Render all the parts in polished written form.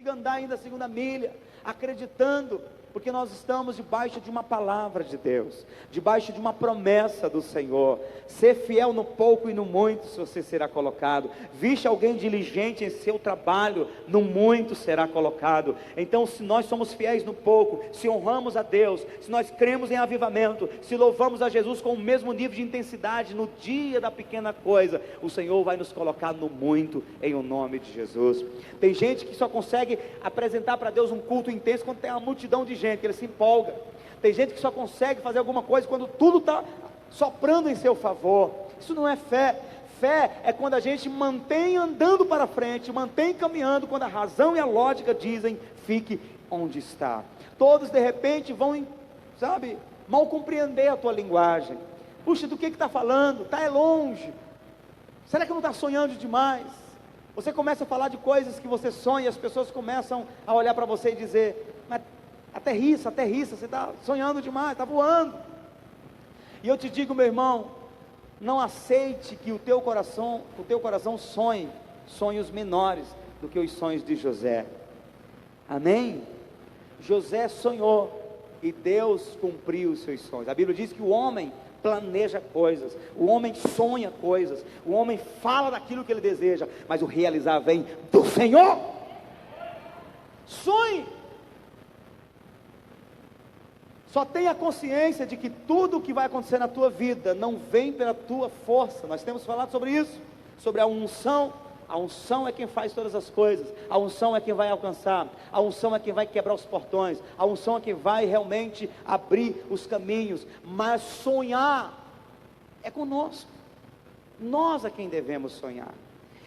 andar ainda a segunda milha, acreditando, porque nós estamos debaixo de uma palavra de Deus, debaixo de uma promessa do Senhor. Ser fiel no pouco e no muito, você será colocado. Viste alguém diligente em seu trabalho, no muito será colocado. Então, se nós somos fiéis no pouco, se honramos a Deus, se nós cremos em avivamento, se louvamos a Jesus com o mesmo nível de intensidade no dia da pequena coisa, o Senhor vai nos colocar no muito, em o nome de Jesus. Tem gente que só consegue apresentar para Deus um culto intenso quando tem uma multidão de gente, que ele se empolga. Tem gente que só consegue fazer alguma coisa quando tudo está soprando em seu favor. Isso não é fé. Fé é quando a gente mantém andando para frente, mantém caminhando, quando a razão e a lógica dizem, fique onde está. Todos de repente vão, mal compreender a tua linguagem. Puxa, do que está falando? Está longe. Será que não está sonhando demais? Você começa a falar de coisas que você sonha, e as pessoas começam a olhar para você e dizer, mas aterrissa, você está sonhando demais, está voando. E eu te digo, meu irmão, não aceite que o teu coração sonhe sonhos menores do que os sonhos de José. Amém? José sonhou e Deus cumpriu os seus sonhos. A Bíblia diz que o homem planeja coisas, o homem sonha coisas, o homem fala daquilo que ele deseja, mas o realizar vem do Senhor. Sonhe. Só tenha consciência de que tudo o que vai acontecer na tua vida não vem pela tua força. Nós temos falado sobre isso, sobre a unção. A unção é quem faz todas as coisas, a unção é quem vai alcançar, a unção é quem vai quebrar os portões, a unção é quem vai realmente abrir os caminhos. Mas sonhar é conosco, nós é quem devemos sonhar.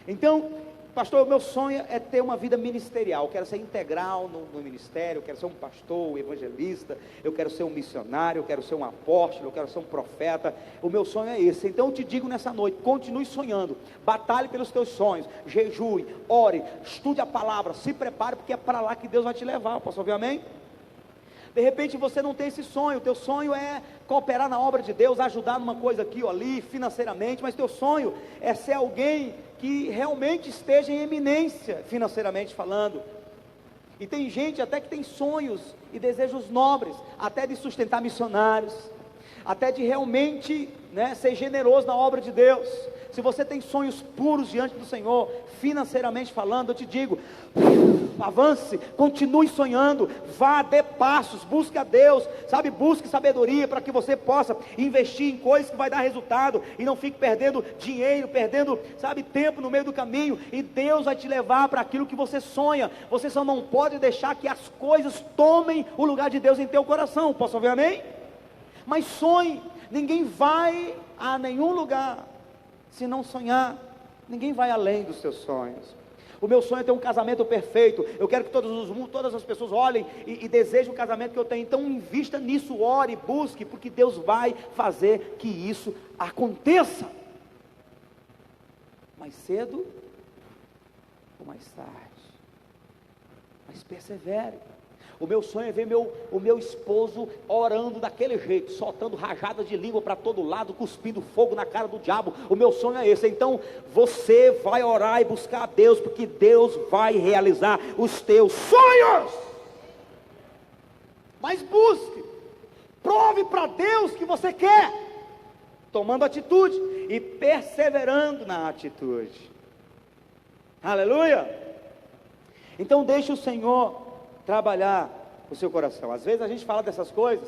Então, pastor, o meu sonho é ter uma vida ministerial. Eu quero ser integral no ministério, eu quero ser um pastor, um evangelista, eu quero ser um missionário, eu quero ser um apóstolo, eu quero ser um profeta. O meu sonho é esse. Então eu te digo nessa noite, continue sonhando, batalhe pelos teus sonhos, jejue, ore, estude a palavra, se prepare, porque é para lá que Deus vai te levar. Posso ouvir amém? De repente você não tem esse sonho, o teu sonho é cooperar na obra de Deus, ajudar numa coisa aqui ou ali, financeiramente, mas teu sonho é ser alguém que realmente esteja em eminência, financeiramente falando. E tem gente até que tem sonhos e desejos nobres, até de sustentar missionários, até de realmente ser generoso na obra de Deus. Se você tem sonhos puros diante do Senhor, financeiramente falando, eu te digo, avance, continue sonhando, vá, dê passos, busque a Deus, busque sabedoria para que você possa investir em coisas que vai dar resultado, e não fique perdendo dinheiro, perdendo, tempo no meio do caminho, e Deus vai te levar para aquilo que você sonha. Você só não pode deixar que as coisas tomem o lugar de Deus em teu coração. Posso ouvir amém? Mas sonhe. Ninguém vai a nenhum lugar se não sonhar. Ninguém vai além dos seus sonhos. O meu sonho é ter um casamento perfeito. Eu quero que todas as pessoas olhem e desejem o casamento que eu tenho. Então invista nisso, ore, busque, porque Deus vai fazer que isso aconteça. Mais cedo ou mais tarde. Mas persevere. O meu sonho é ver o meu esposo orando daquele jeito, soltando rajadas de língua para todo lado, cuspindo fogo na cara do diabo. O meu sonho é esse. Então você vai orar e buscar a Deus, porque Deus vai realizar os teus sonhos. Mas busque, prove para Deus que você quer, tomando atitude e perseverando na atitude. Aleluia. Então deixe o Senhor trabalhar o seu coração. Às vezes a gente fala dessas coisas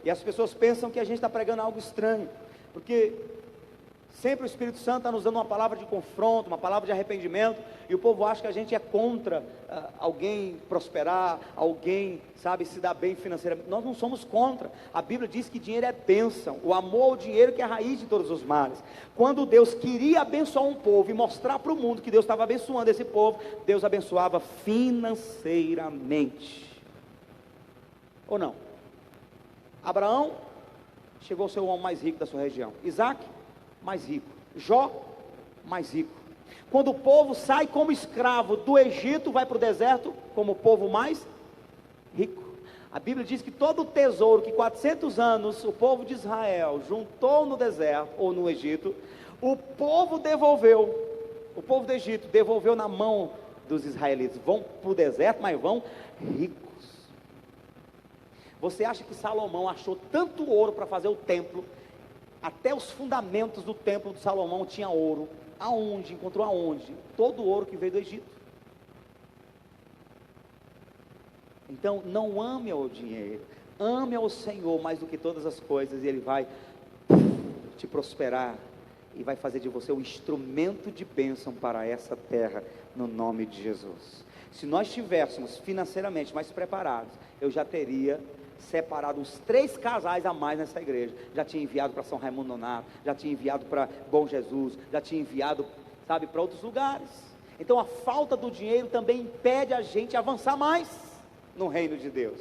e as pessoas pensam que a gente está pregando algo estranho, porque sempre o Espírito Santo está nos dando uma palavra de confronto, uma palavra de arrependimento, e o povo acha que a gente é contra alguém prosperar, alguém, se dar bem financeiramente. Nós não somos contra. A Bíblia diz que dinheiro é bênção, o amor ao dinheiro que é a raiz de todos os males. Quando Deus queria abençoar um povo e mostrar para o mundo que Deus estava abençoando esse povo, Deus abençoava financeiramente. Ou não? Abraão chegou a ser o homem mais rico da sua região. Isaac, mais rico. Jó, mais rico. Quando o povo sai como escravo do Egito, vai para o deserto como o povo mais rico. A Bíblia diz que todo o tesouro que 400 anos o povo de Israel juntou no deserto ou no Egito, o povo do Egito devolveu na mão dos israelitas. Vão para o deserto, mas vão ricos. Você acha que Salomão achou tanto ouro para fazer o templo? Até os fundamentos do templo de Salomão tinha ouro. Aonde? Encontrou aonde? Todo o ouro que veio do Egito. Então, não ame ao dinheiro, ame ao Senhor mais do que todas as coisas, e Ele vai te prosperar, e vai fazer de você um instrumento de bênção para essa terra, no nome de Jesus. Se nós estivéssemos financeiramente mais preparados, eu já teria separado uns 3 casais a mais nessa igreja. Já tinha enviado para São Raimundo Nonato, já tinha enviado para Bom Jesus, já tinha enviado, sabe, para outros lugares. Então a falta do dinheiro também impede a gente avançar mais no reino de Deus.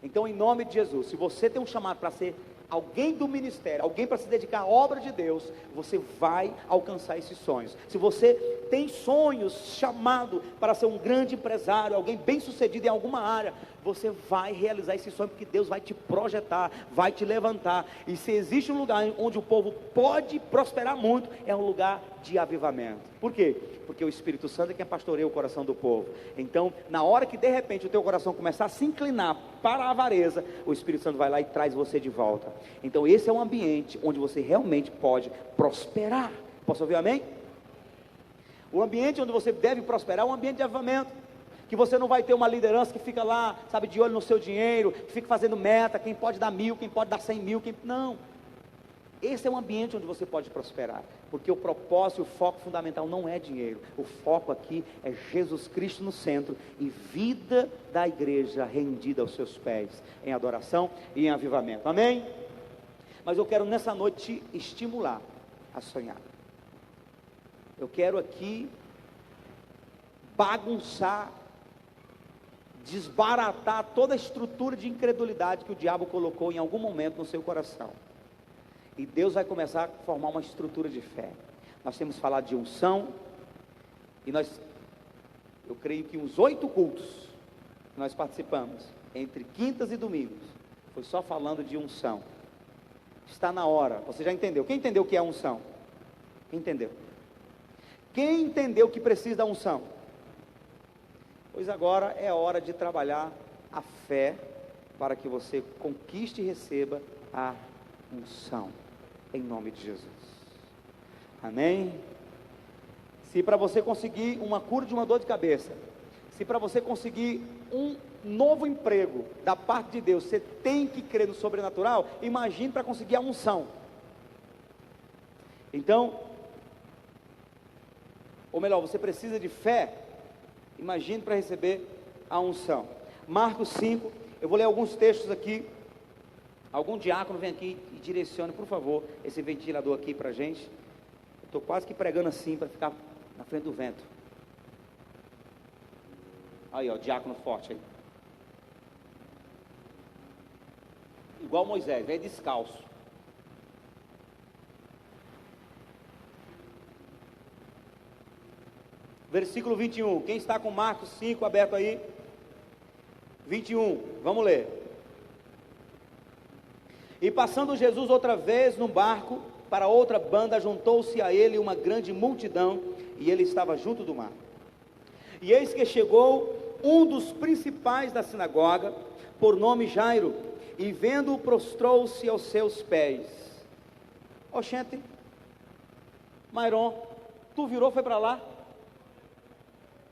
Então, em nome de Jesus, se você tem um chamado para ser alguém do ministério, alguém para se dedicar à obra de Deus, você vai alcançar esses sonhos. Se você tem sonhos, chamado para ser um grande empresário, alguém bem sucedido em alguma área, você vai realizar esse sonho, porque Deus vai te projetar, vai te levantar. E se existe um lugar onde o povo pode prosperar muito, é um lugar de avivamento. Por quê? Porque o Espírito Santo é quem pastoreia o coração do povo. Então, na hora que de repente o teu coração começar a se inclinar para a avareza, o Espírito Santo vai lá e traz você de volta. Então esse é um ambiente onde você realmente pode prosperar. Posso ouvir amém? O ambiente onde você deve prosperar é um ambiente de avivamento, que você não vai ter uma liderança que fica lá, sabe, de olho no seu dinheiro, que fica fazendo meta, quem pode dar 1.000, quem pode dar 100.000, não. Esse é um ambiente onde você pode prosperar, porque o propósito, o foco fundamental não é dinheiro. O foco aqui é Jesus Cristo no centro e vida da igreja rendida aos seus pés, em adoração e em avivamento, amém? Mas eu quero nessa noite te estimular a sonhar. Eu quero aqui bagunçar, desbaratar toda a estrutura de incredulidade que o diabo colocou em algum momento no seu coração. E Deus vai começar a formar uma estrutura de fé. Nós temos falado de unção, e eu creio que uns 8 cultos que nós participamos, entre quintas e domingos, foi só falando de unção. Está na hora, você já entendeu? Quem entendeu o que é unção? Quem entendeu? Quem entendeu que precisa da unção? Pois agora é hora de trabalhar a fé, para que você conquiste e receba a unção, em nome de Jesus, amém? Se para você conseguir uma cura de uma dor de cabeça, se para você conseguir um novo emprego da parte de Deus, você tem que crer no sobrenatural, imagine para conseguir a unção. Então, ou melhor, você precisa de fé, imagine para receber a unção. Marcos 5, eu vou ler alguns textos aqui. Algum diácono vem aqui e direcione, por favor, esse ventilador aqui para a gente. Eu estou quase que pregando assim, para ficar na frente do vento. Aí, ó, diácono forte aí. Igual Moisés, vem descalço. Versículo 21, quem está com Marcos 5 aberto aí? 21, vamos ler. E passando Jesus outra vez no barco, para outra banda, juntou-se a ele uma grande multidão, e ele estava junto do mar. E eis que chegou um dos principais da sinagoga, por nome Jairo, e vendo-o prostrou-se aos seus pés. Oxente, Mairon, tu virou, foi para lá?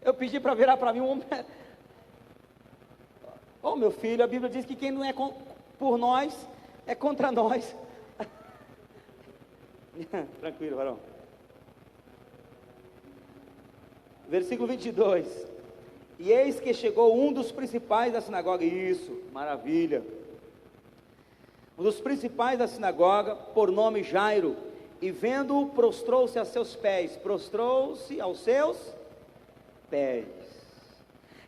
Eu pedi para virar para mim um homem. Oh, meu filho, a Bíblia diz que quem não é por nós, é contra nós. Tranquilo, varão. Versículo 22. E eis que chegou um dos principais da sinagoga. Isso, maravilha. Um dos principais da sinagoga, por nome Jairo, e vendo-o, prostrou-se a seus pés. Prostrou-se aos seus pés.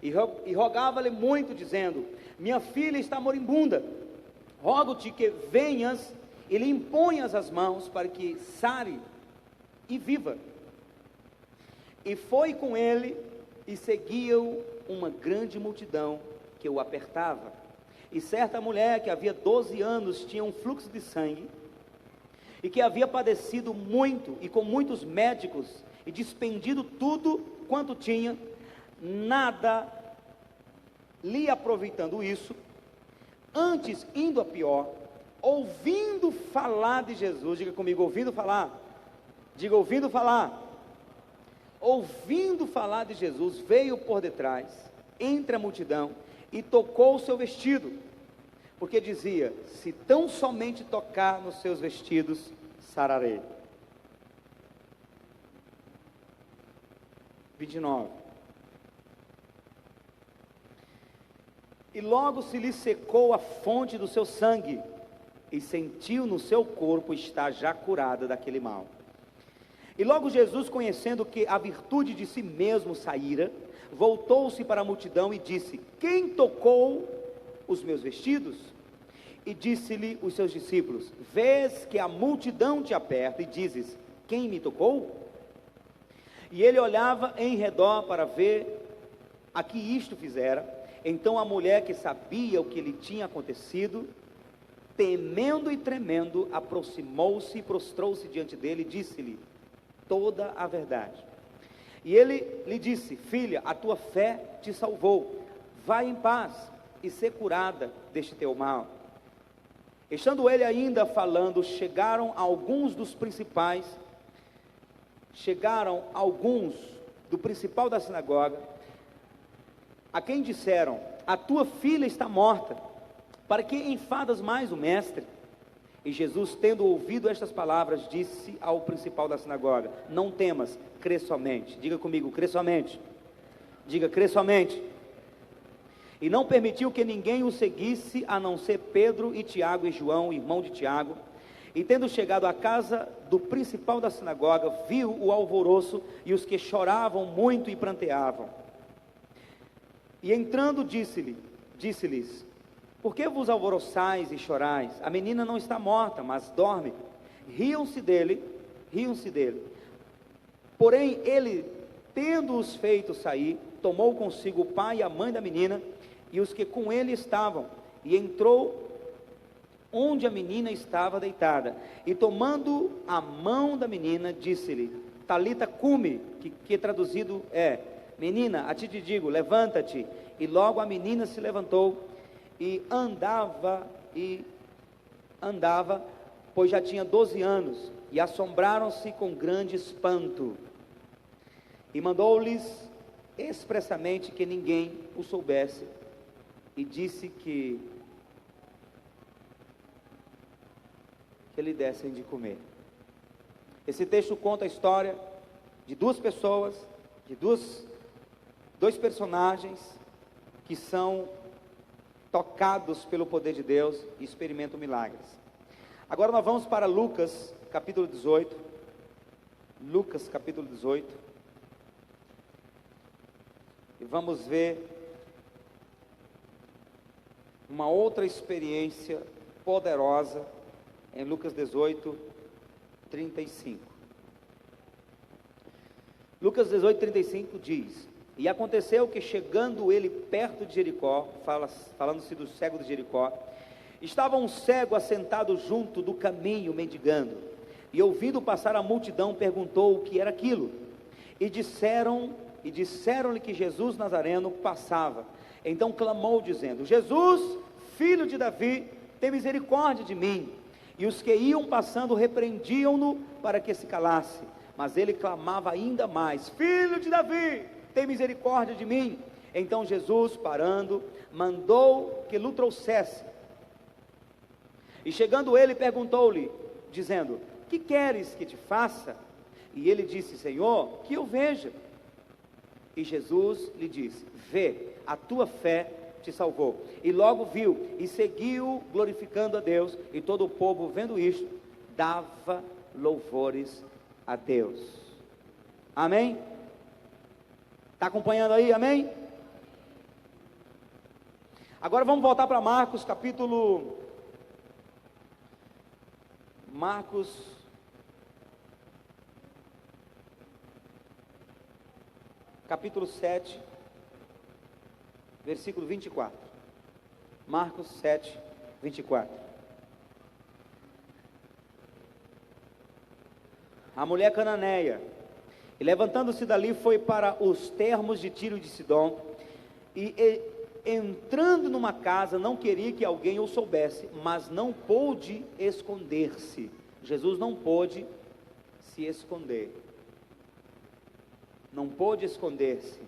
E rogava-lhe muito, dizendo: minha filha está moribunda. Rogo-te que venhas e lhe imponhas as mãos, para que sare e viva. E foi com ele, e seguia-o uma grande multidão que o apertava. E certa mulher que havia 12 anos tinha um fluxo de sangue, e que havia padecido muito, e com muitos médicos, e despendido tudo quanto tinha, nada lhe aproveitando isso, antes indo a pior, ouvindo falar de Jesus, diga comigo, ouvindo falar, diga ouvindo falar, ouvindo falar de Jesus, veio por detrás, entre a multidão, e tocou o seu vestido, porque dizia, se tão somente tocar nos seus vestidos, sararei. 29. E logo se lhe secou a fonte do seu sangue, e sentiu no seu corpo estar já curada daquele mal. E logo Jesus, conhecendo que a virtude de si mesmo saíra, voltou-se para a multidão e disse, quem tocou os meus vestidos? E disse-lhe os seus discípulos, vês que a multidão te aperta e dizes, quem me tocou? E ele olhava em redor para ver a que isto fizera. Então a mulher, que sabia o que lhe tinha acontecido, temendo e tremendo, aproximou-se e prostrou-se diante dele e disse-lhe toda a verdade. E ele lhe disse, filha, a tua fé te salvou, vai em paz e ser curada deste teu mal. Estando ele ainda falando, chegaram alguns do principal da sinagoga, a quem disseram, a tua filha está morta, para que enfadas mais o mestre? E Jesus, tendo ouvido estas palavras, disse ao principal da sinagoga, não temas, crê somente. Diga comigo, crê somente. Diga, crê somente. E não permitiu que ninguém o seguisse, a não ser Pedro e Tiago e João, irmão de Tiago. E tendo chegado à casa do principal da sinagoga, viu o alvoroço e os que choravam muito e pranteavam. E entrando disse-lhes, por que vos alvoroçais e chorais? A menina não está morta, mas dorme. Riam-se dele. Porém ele, tendo-os feito sair, tomou consigo o pai e a mãe da menina, e os que com ele estavam, e entrou onde a menina estava deitada, e tomando a mão da menina, disse-lhe, Talita cumi, que traduzido é, menina, a ti te digo, levanta-te. E logo a menina se levantou, e andava, pois já tinha 12 anos, e assombraram-se com grande espanto. E mandou-lhes expressamente que ninguém o soubesse, e disse que lhe dessem de comer. Esse texto conta a história de duas pessoas, de dois personagens que são tocados pelo poder de Deus e experimentam milagres. Agora nós vamos para Lucas capítulo 18. Lucas capítulo 18. E vamos ver uma outra experiência poderosa em Lucas 18, 35. Lucas 18, 35 diz, e aconteceu que chegando ele perto de Jericó, falando-se do cego de Jericó, estava um cego assentado junto do caminho mendigando, e ouvindo passar a multidão, perguntou o que era aquilo, e disseram-lhe que Jesus Nazareno passava. Então clamou dizendo, Jesus, filho de Davi, tem misericórdia de mim. E os que iam passando repreendiam-no para que se calasse, mas ele clamava ainda mais, filho de Davi, tem misericórdia de mim. Então Jesus, parando, mandou que lhe trouxesse. E chegando ele, perguntou-lhe, dizendo, que queres que te faça? E ele disse, Senhor, que eu veja. E Jesus lhe disse, vê, a tua fé te salvou. E logo viu, e seguiu glorificando a Deus, e todo o povo, vendo isto, dava louvores a Deus. Amém? Está acompanhando aí, amém? Agora vamos voltar para Marcos, capítulo 7, versículo 24. Marcos 7, 24. A mulher cananeia, E levantando-se dali, foi para os termos de Tiro e de Sidom, e entrando numa casa, não queria que alguém o soubesse, mas não pôde esconder-se. Jesus não pôde se esconder, não pôde esconder-se,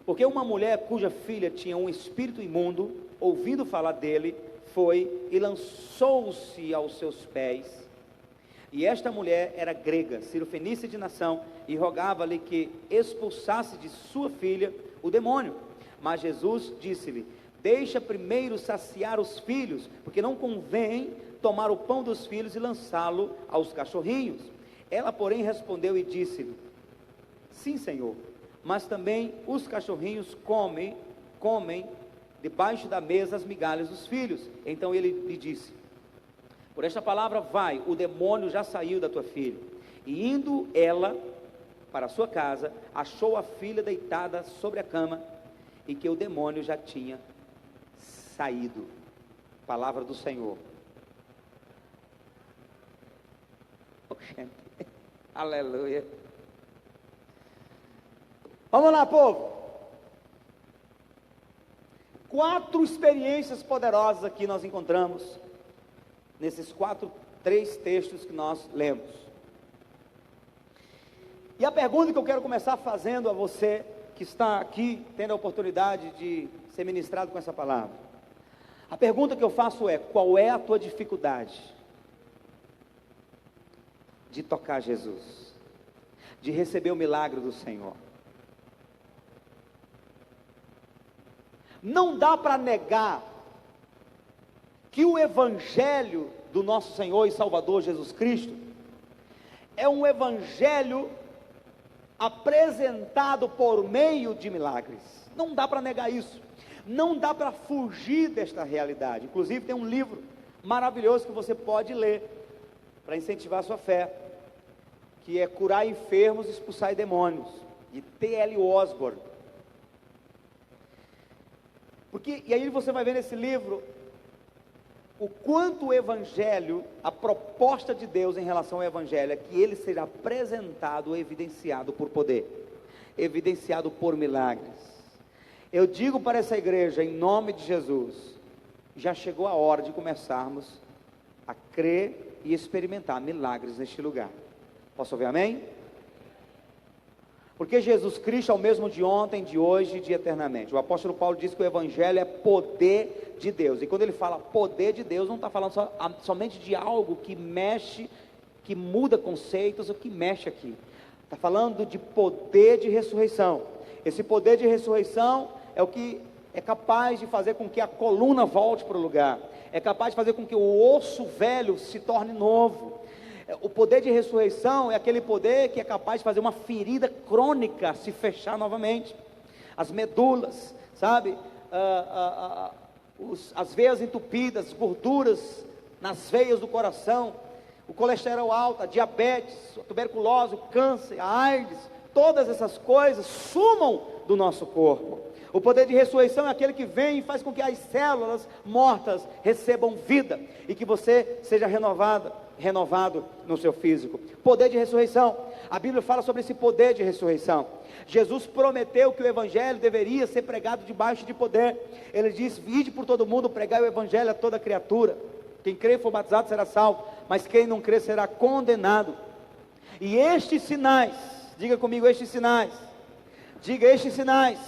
porque uma mulher cuja filha tinha um espírito imundo, ouvindo falar dele, foi e lançou-se aos seus pés. E esta mulher era grega, cirofenícia de nação, e rogava-lhe que expulsasse de sua filha o demônio. Mas Jesus disse-lhe: deixa primeiro saciar os filhos, porque não convém tomar o pão dos filhos e lançá-lo aos cachorrinhos. Ela, porém, respondeu e disse-lhe: sim, Senhor, mas também os cachorrinhos comem debaixo da mesa as migalhas dos filhos. Então ele lhe disse: por esta palavra vai, o demônio já saiu da tua filha. E indo ela para a sua casa, achou a filha deitada sobre a cama, e que o demônio já tinha saído. Palavra do Senhor. Oh, gente. Aleluia. Vamos lá, povo. 4 experiências poderosas aqui nós encontramos nesses 3 textos que nós lemos. E a pergunta que eu quero começar fazendo a você que está aqui tendo a oportunidade de ser ministrado com essa palavra, a pergunta que eu faço é: qual é a tua dificuldade de tocar Jesus, de receber o milagre do Senhor? Não dá para negar que o evangelho do nosso Senhor e Salvador Jesus Cristo é um evangelho apresentado por meio de milagres. Não dá para negar isso. Não dá para fugir desta realidade. Inclusive tem um livro maravilhoso que você pode ler para incentivar a sua fé, que é Curar Enfermos e Expulsar Demônios, de T.L. Osborne. E aí você vai ver nesse livro o quanto o evangelho, a proposta de Deus em relação ao evangelho é que ele seja apresentado, evidenciado por poder, evidenciado por milagres. Eu digo para essa igreja, em nome de Jesus, já chegou a hora de começarmos a crer e experimentar milagres neste lugar. Posso ouvir amém? Porque Jesus Cristo é o mesmo de ontem, de hoje e de eternamente. O apóstolo Paulo diz que o evangelho é poder de Deus. E quando ele fala poder de Deus, não está falando somente de algo que mexe, que muda conceitos, ou que mexe aqui. Está falando de poder de ressurreição. Esse poder de ressurreição é o que é capaz de fazer com que a coluna volte para o lugar. É capaz de fazer com que o osso velho se torne novo. O poder de ressurreição é aquele poder que é capaz de fazer uma ferida crônica se fechar novamente. As medulas, sabe? As veias entupidas, gorduras nas veias do coração, o colesterol alto, a diabetes, a tuberculose, o câncer, a AIDS, todas essas coisas sumam do nosso corpo. O poder de ressurreição é aquele que vem e faz com que as células mortas recebam vida e que você seja renovado no seu físico. Poder de ressurreição. A Bíblia fala sobre esse poder de ressurreição. Jesus prometeu que o evangelho deveria ser pregado debaixo de poder. Ele disse: ide por todo mundo, pregai o evangelho a toda criatura. Quem crê e for batizado será salvo, mas quem não crê será condenado. E estes sinais, diga comigo, estes sinais. Diga, estes sinais.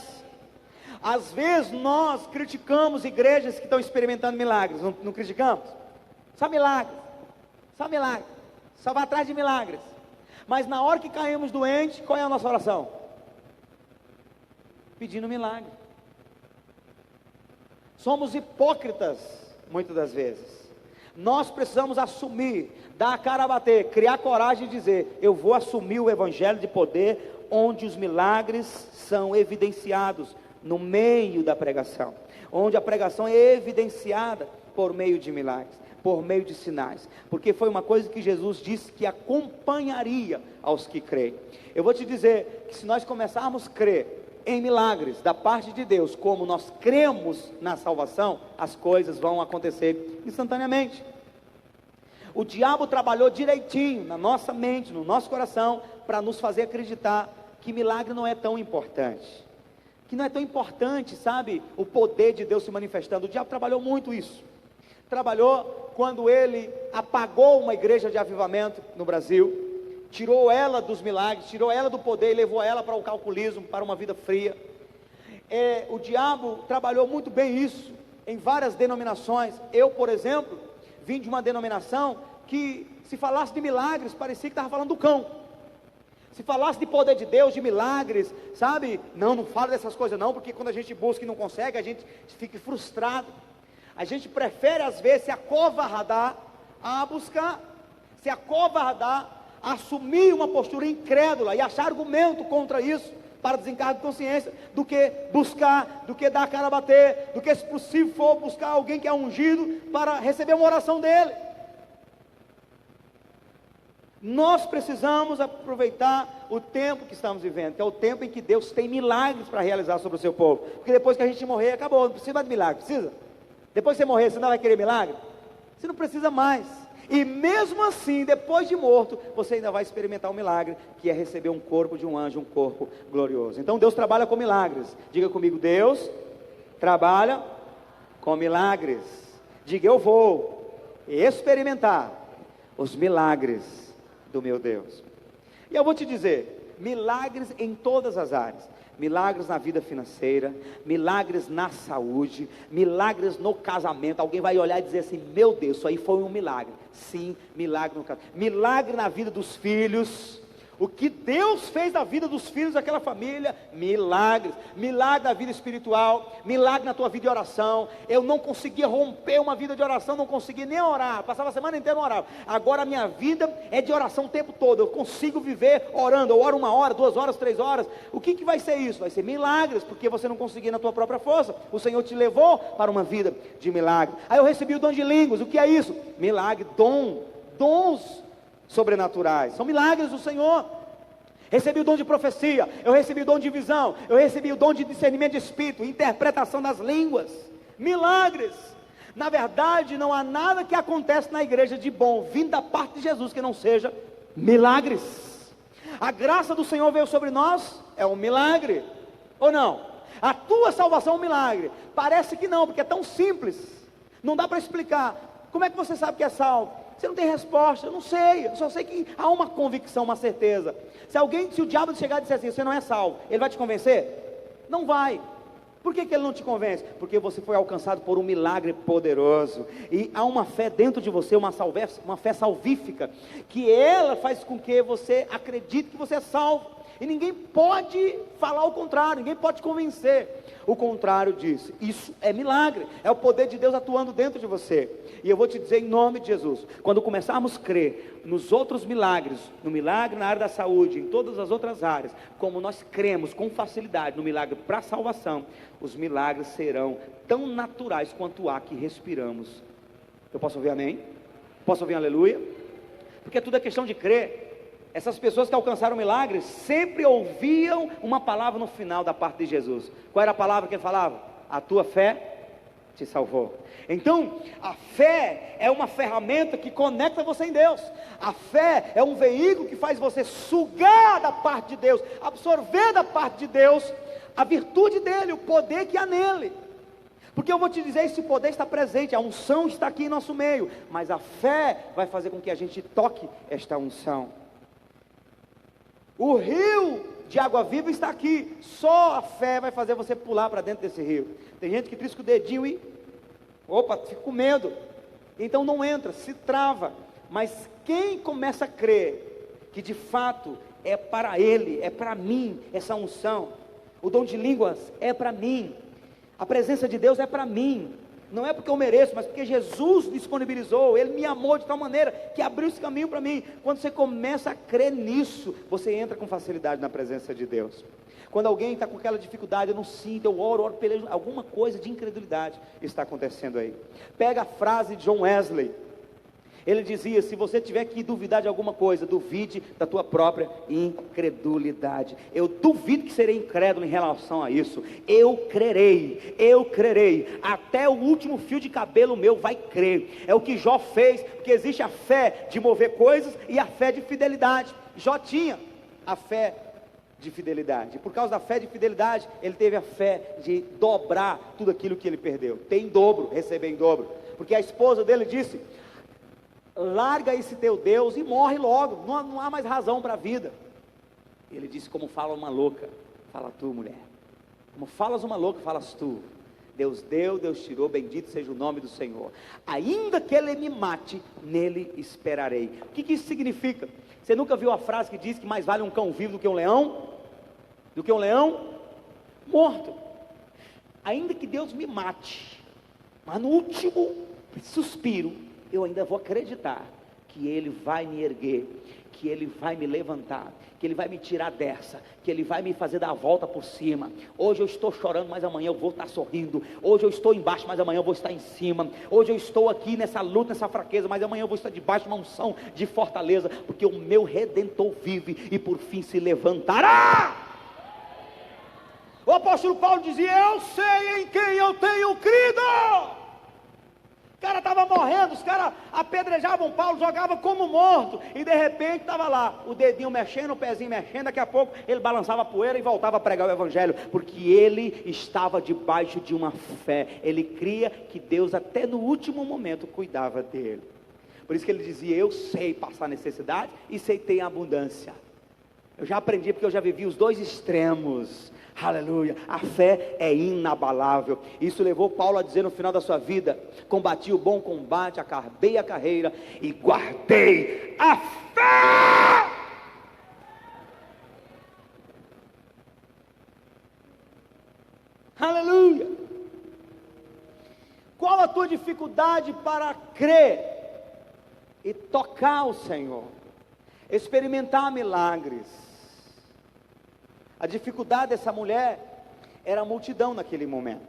Às vezes nós criticamos igrejas que estão experimentando milagres. Não criticamos? Só milagres. Só milagre, só vai atrás de milagres. Mas na hora que caímos doentes, qual é a nossa oração? Pedindo milagre. Somos hipócritas, muitas das vezes. Nós precisamos assumir, dar a cara a bater, criar coragem de dizer: eu vou assumir o evangelho de poder, onde os milagres são evidenciados no meio da pregação, onde a pregação é evidenciada por meio de milagres, por meio de sinais, porque foi uma coisa que Jesus disse que acompanharia aos que creem. Eu vou te dizer que se nós começarmos a crer em milagres da parte de Deus, como nós cremos na salvação, as coisas vão acontecer instantaneamente. O diabo trabalhou direitinho na nossa mente, no nosso coração, para nos fazer acreditar que milagre não é tão importante. Que não é tão importante, sabe, o poder de Deus se manifestando. O diabo trabalhou muito isso. Trabalhou quando ele apagou uma igreja de avivamento no Brasil, tirou ela dos milagres, tirou ela do poder e levou ela para o calculismo, para uma vida fria. O diabo trabalhou muito bem isso em várias denominações. Eu, por exemplo, vim de uma denominação que, se falasse de milagres, parecia que estava falando do cão. Se falasse de poder de Deus, de milagres, sabe? Não fala dessas coisas não, porque quando a gente busca e não consegue, a gente fica frustrado. A gente prefere às vezes se acovardar a buscar, se acovardar a assumir uma postura incrédula e achar argumento contra isso, para desencargo de consciência, do que buscar, do que dar a cara a bater, do que, se possível for, buscar alguém que é ungido para receber uma oração dele. Nós precisamos aproveitar o tempo que estamos vivendo, que é o tempo em que Deus tem milagres para realizar sobre o seu povo. Porque depois que a gente morrer, acabou, não precisa mais de milagre, precisa? Depois que você morrer, você não vai querer milagre? Você não precisa mais. E mesmo assim, depois de morto, você ainda vai experimentar um milagre, que é receber um corpo de um anjo, um corpo glorioso. Então Deus trabalha com milagres. Diga comigo, Deus trabalha com milagres. Diga, eu vou experimentar os milagres do meu Deus. E eu vou te dizer, milagres em todas as áreas. Milagres na vida financeira, milagres na saúde, milagres no casamento. Alguém vai olhar e dizer assim, meu Deus, isso aí foi um milagre. Sim, milagre no casamento. Milagre na vida dos filhos. O que Deus fez na vida dos filhos daquela família, milagres. Milagre na vida espiritual, milagre na tua vida de oração. Eu não conseguia romper uma vida de oração, não conseguia nem orar, passava a semana inteira não orava. Agora a minha vida é de oração o tempo todo, eu consigo viver orando. Eu oro 1 hora, 2 horas, 3 horas. O que vai ser isso? Vai ser milagres, porque você não conseguia na tua própria força. O Senhor te levou para uma vida de milagre. Aí eu recebi o dom de línguas. O que é isso? Milagre, dons sobrenaturais, são milagres do Senhor. Recebi o dom de profecia, eu recebi o dom de visão, eu recebi o dom de discernimento de espírito, interpretação das línguas, milagres. Na verdade, não há nada que acontece na igreja de bom, vindo da parte de Jesus, que não seja milagres. A graça do Senhor veio sobre nós, é um milagre, ou não? A tua salvação é um milagre? Parece que não, porque é tão simples, não dá para explicar. Como é que você sabe que é salvo? Você não tem resposta, eu não sei, eu só sei que há uma convicção, uma certeza. Se o diabo chegar e disser assim, você não é salvo, ele vai te convencer? Não vai. Por que ele não te convence? Porque você foi alcançado por um milagre poderoso, e há uma fé dentro de você, uma fé salvífica, que ela faz com que você acredite que você é salvo, e ninguém pode falar o contrário, ninguém pode te convencer o contrário disso. Isso é milagre, é o poder de Deus atuando dentro de você. E eu vou te dizer em nome de Jesus, quando começarmos a crer nos outros milagres, no milagre na área da saúde, em todas as outras áreas, como nós cremos com facilidade no milagre para a salvação, os milagres serão tão naturais quanto o ar que respiramos. Eu posso ouvir amém? Posso ouvir aleluia? Porque tudo é questão de crer. Essas pessoas que alcançaram milagres sempre ouviam uma palavra no final da parte de Jesus. Qual era a palavra que ele falava? A tua fé te salvou. Então, a fé é uma ferramenta que conecta você em Deus. A fé é um veículo que faz você sugar da parte de Deus, absorver da parte de Deus a virtude dele, o poder que há nele. Porque eu vou te dizer, esse poder está presente, a unção está aqui em nosso meio, mas a fé vai fazer com que a gente toque esta unção. O rio de água viva está aqui, só a fé vai fazer você pular para dentro desse rio. Tem gente que trisca o dedinho e, fica com medo, então não entra, se trava. Mas quem começa a crer que de fato é para ele, é para mim essa unção, o dom de línguas é para mim, a presença de Deus é para mim, não é porque eu mereço, mas porque Jesus disponibilizou, Ele me amou de tal maneira que abriu esse caminho para mim. Quando você começa a crer nisso, você entra com facilidade na presença de Deus. Quando alguém está com aquela dificuldade, eu não sinto, eu oro, pelejo, alguma coisa de incredulidade está acontecendo aí. Pega a frase de John Wesley, ele dizia, se você tiver que duvidar de alguma coisa, duvide da tua própria incredulidade. Eu duvido que serei incrédulo em relação a isso. Eu crerei, até o último fio de cabelo meu vai crer. É o que Jó fez, porque existe a fé de mover coisas e a fé de fidelidade. Jó tinha, a fé de fidelidade. Por causa da fé de fidelidade, ele teve a fé de dobrar tudo aquilo que ele perdeu. Ter em dobro, receber em dobro. Porque a esposa dele disse: larga esse teu Deus e morre logo, não há mais razão para a vida. Ele disse: como fala uma louca, fala tu, mulher. Como falas uma louca, falas tu. Deus deu, Deus tirou, bendito seja o nome do Senhor. Ainda que ele me mate, nele esperarei. O que isso significa? Você nunca viu a frase que diz que mais vale um cão vivo do que um leão? Do que um leão morto. Ainda que Deus me mate, mas no último suspiro, eu ainda vou acreditar que Ele vai me erguer, que Ele vai me levantar, que Ele vai me tirar dessa, que Ele vai me fazer dar a volta por cima. Hoje eu estou chorando, mas amanhã eu vou estar sorrindo. Hoje eu estou embaixo, mas amanhã eu vou estar em cima. Hoje eu estou aqui nessa luta, nessa fraqueza, mas amanhã eu vou estar debaixo de uma unção de fortaleza, porque o meu Redentor vive e por fim se levantará. O apóstolo Paulo dizia: eu sei em quem eu tenho crido. O cara estava morrendo, os caras apedrejavam Paulo, jogavam como morto, e de repente estava lá, o dedinho mexendo, o pezinho mexendo, daqui a pouco ele balançava a poeira e voltava a pregar o evangelho, porque ele estava debaixo de uma fé, ele cria que Deus até no último momento cuidava dele. Por isso que ele dizia: eu sei passar necessidade e sei ter abundância. Eu já aprendi, porque eu já vivi os dois extremos. Aleluia, a fé é inabalável. Isso levou Paulo a dizer no final da sua vida: combati o bom combate, acabei a carreira e guardei a fé. Aleluia. Qual a tua dificuldade para crer e tocar o Senhor, experimentar milagres? A dificuldade dessa mulher era a multidão naquele momento.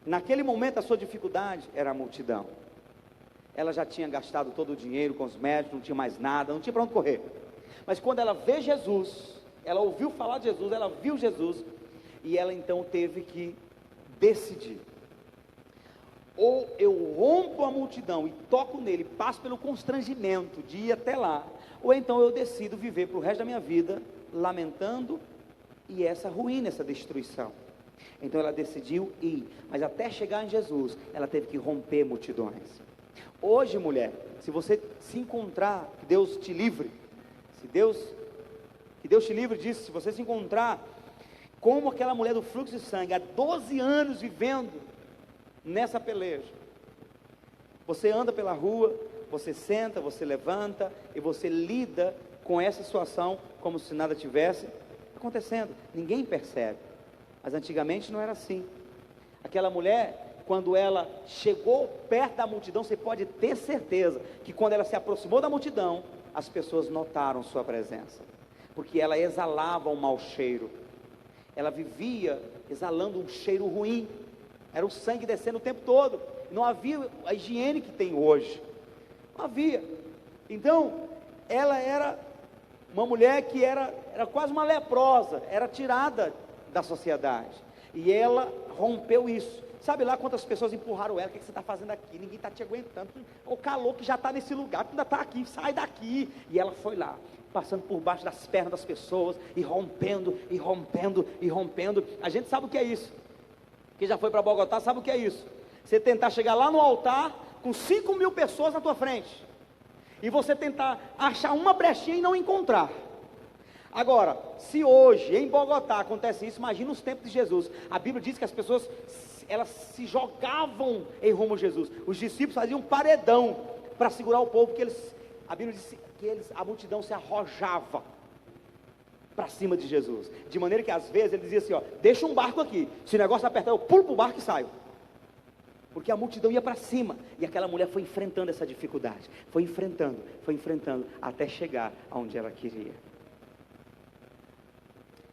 Naquele momento a sua dificuldade era a multidão. Ela já tinha gastado todo o dinheiro com os médicos, não tinha mais nada, não tinha para onde correr. Mas quando ela vê Jesus, ela ouviu falar de Jesus, ela viu Jesus, e ela então teve que decidir: ou eu rompo a multidão e toco nele, passo pelo constrangimento de ir até lá, ou então eu decido viver para o resto da minha vida lamentando e essa ruína, essa destruição. Então ela decidiu ir, mas até chegar em Jesus, ela teve que romper multidões. Hoje, mulher, se você se encontrar, que Deus te livre, que Deus te livre disso, se você se encontrar como aquela mulher do fluxo de sangue, há 12 anos vivendo nessa peleja, você anda pela rua, você senta, você levanta e você lida com essa situação como se nada tivesse acontecendo, ninguém percebe. Mas antigamente não era assim. Aquela mulher, quando ela chegou perto da multidão, você pode ter certeza que quando ela se aproximou da multidão, as pessoas notaram sua presença, porque ela exalava um mau cheiro, ela vivia exalando um cheiro ruim, era o sangue descendo o tempo todo, não havia a higiene que tem hoje, não havia. Então ela era uma mulher que era quase uma leprosa, era tirada da sociedade, e ela rompeu isso. Sabe lá quantas pessoas empurraram ela: o que você está fazendo aqui? Ninguém está te aguentando, o calor que já está nesse lugar, tu ainda está aqui, sai daqui. E ela foi lá, passando por baixo das pernas das pessoas, e rompendo, e rompendo, e rompendo. A gente sabe o que é isso, quem já foi para Bogotá sabe o que é isso, você tentar chegar lá no altar, com 5.000 pessoas na tua frente, e você tentar achar uma brechinha e não encontrar. Agora, se hoje em Bogotá acontece isso, imagina os tempos de Jesus. A Bíblia diz que as pessoas, elas se jogavam em rumo a Jesus. Os discípulos faziam paredão para segurar o povo, porque a Bíblia diz que a multidão se arrojava para cima de Jesus, de maneira que às vezes ele dizia assim: ó, deixa um barco aqui, se o negócio apertar eu pulo para o barco e saio, porque a multidão ia para cima. E aquela mulher foi enfrentando essa dificuldade, foi enfrentando, até chegar aonde ela queria.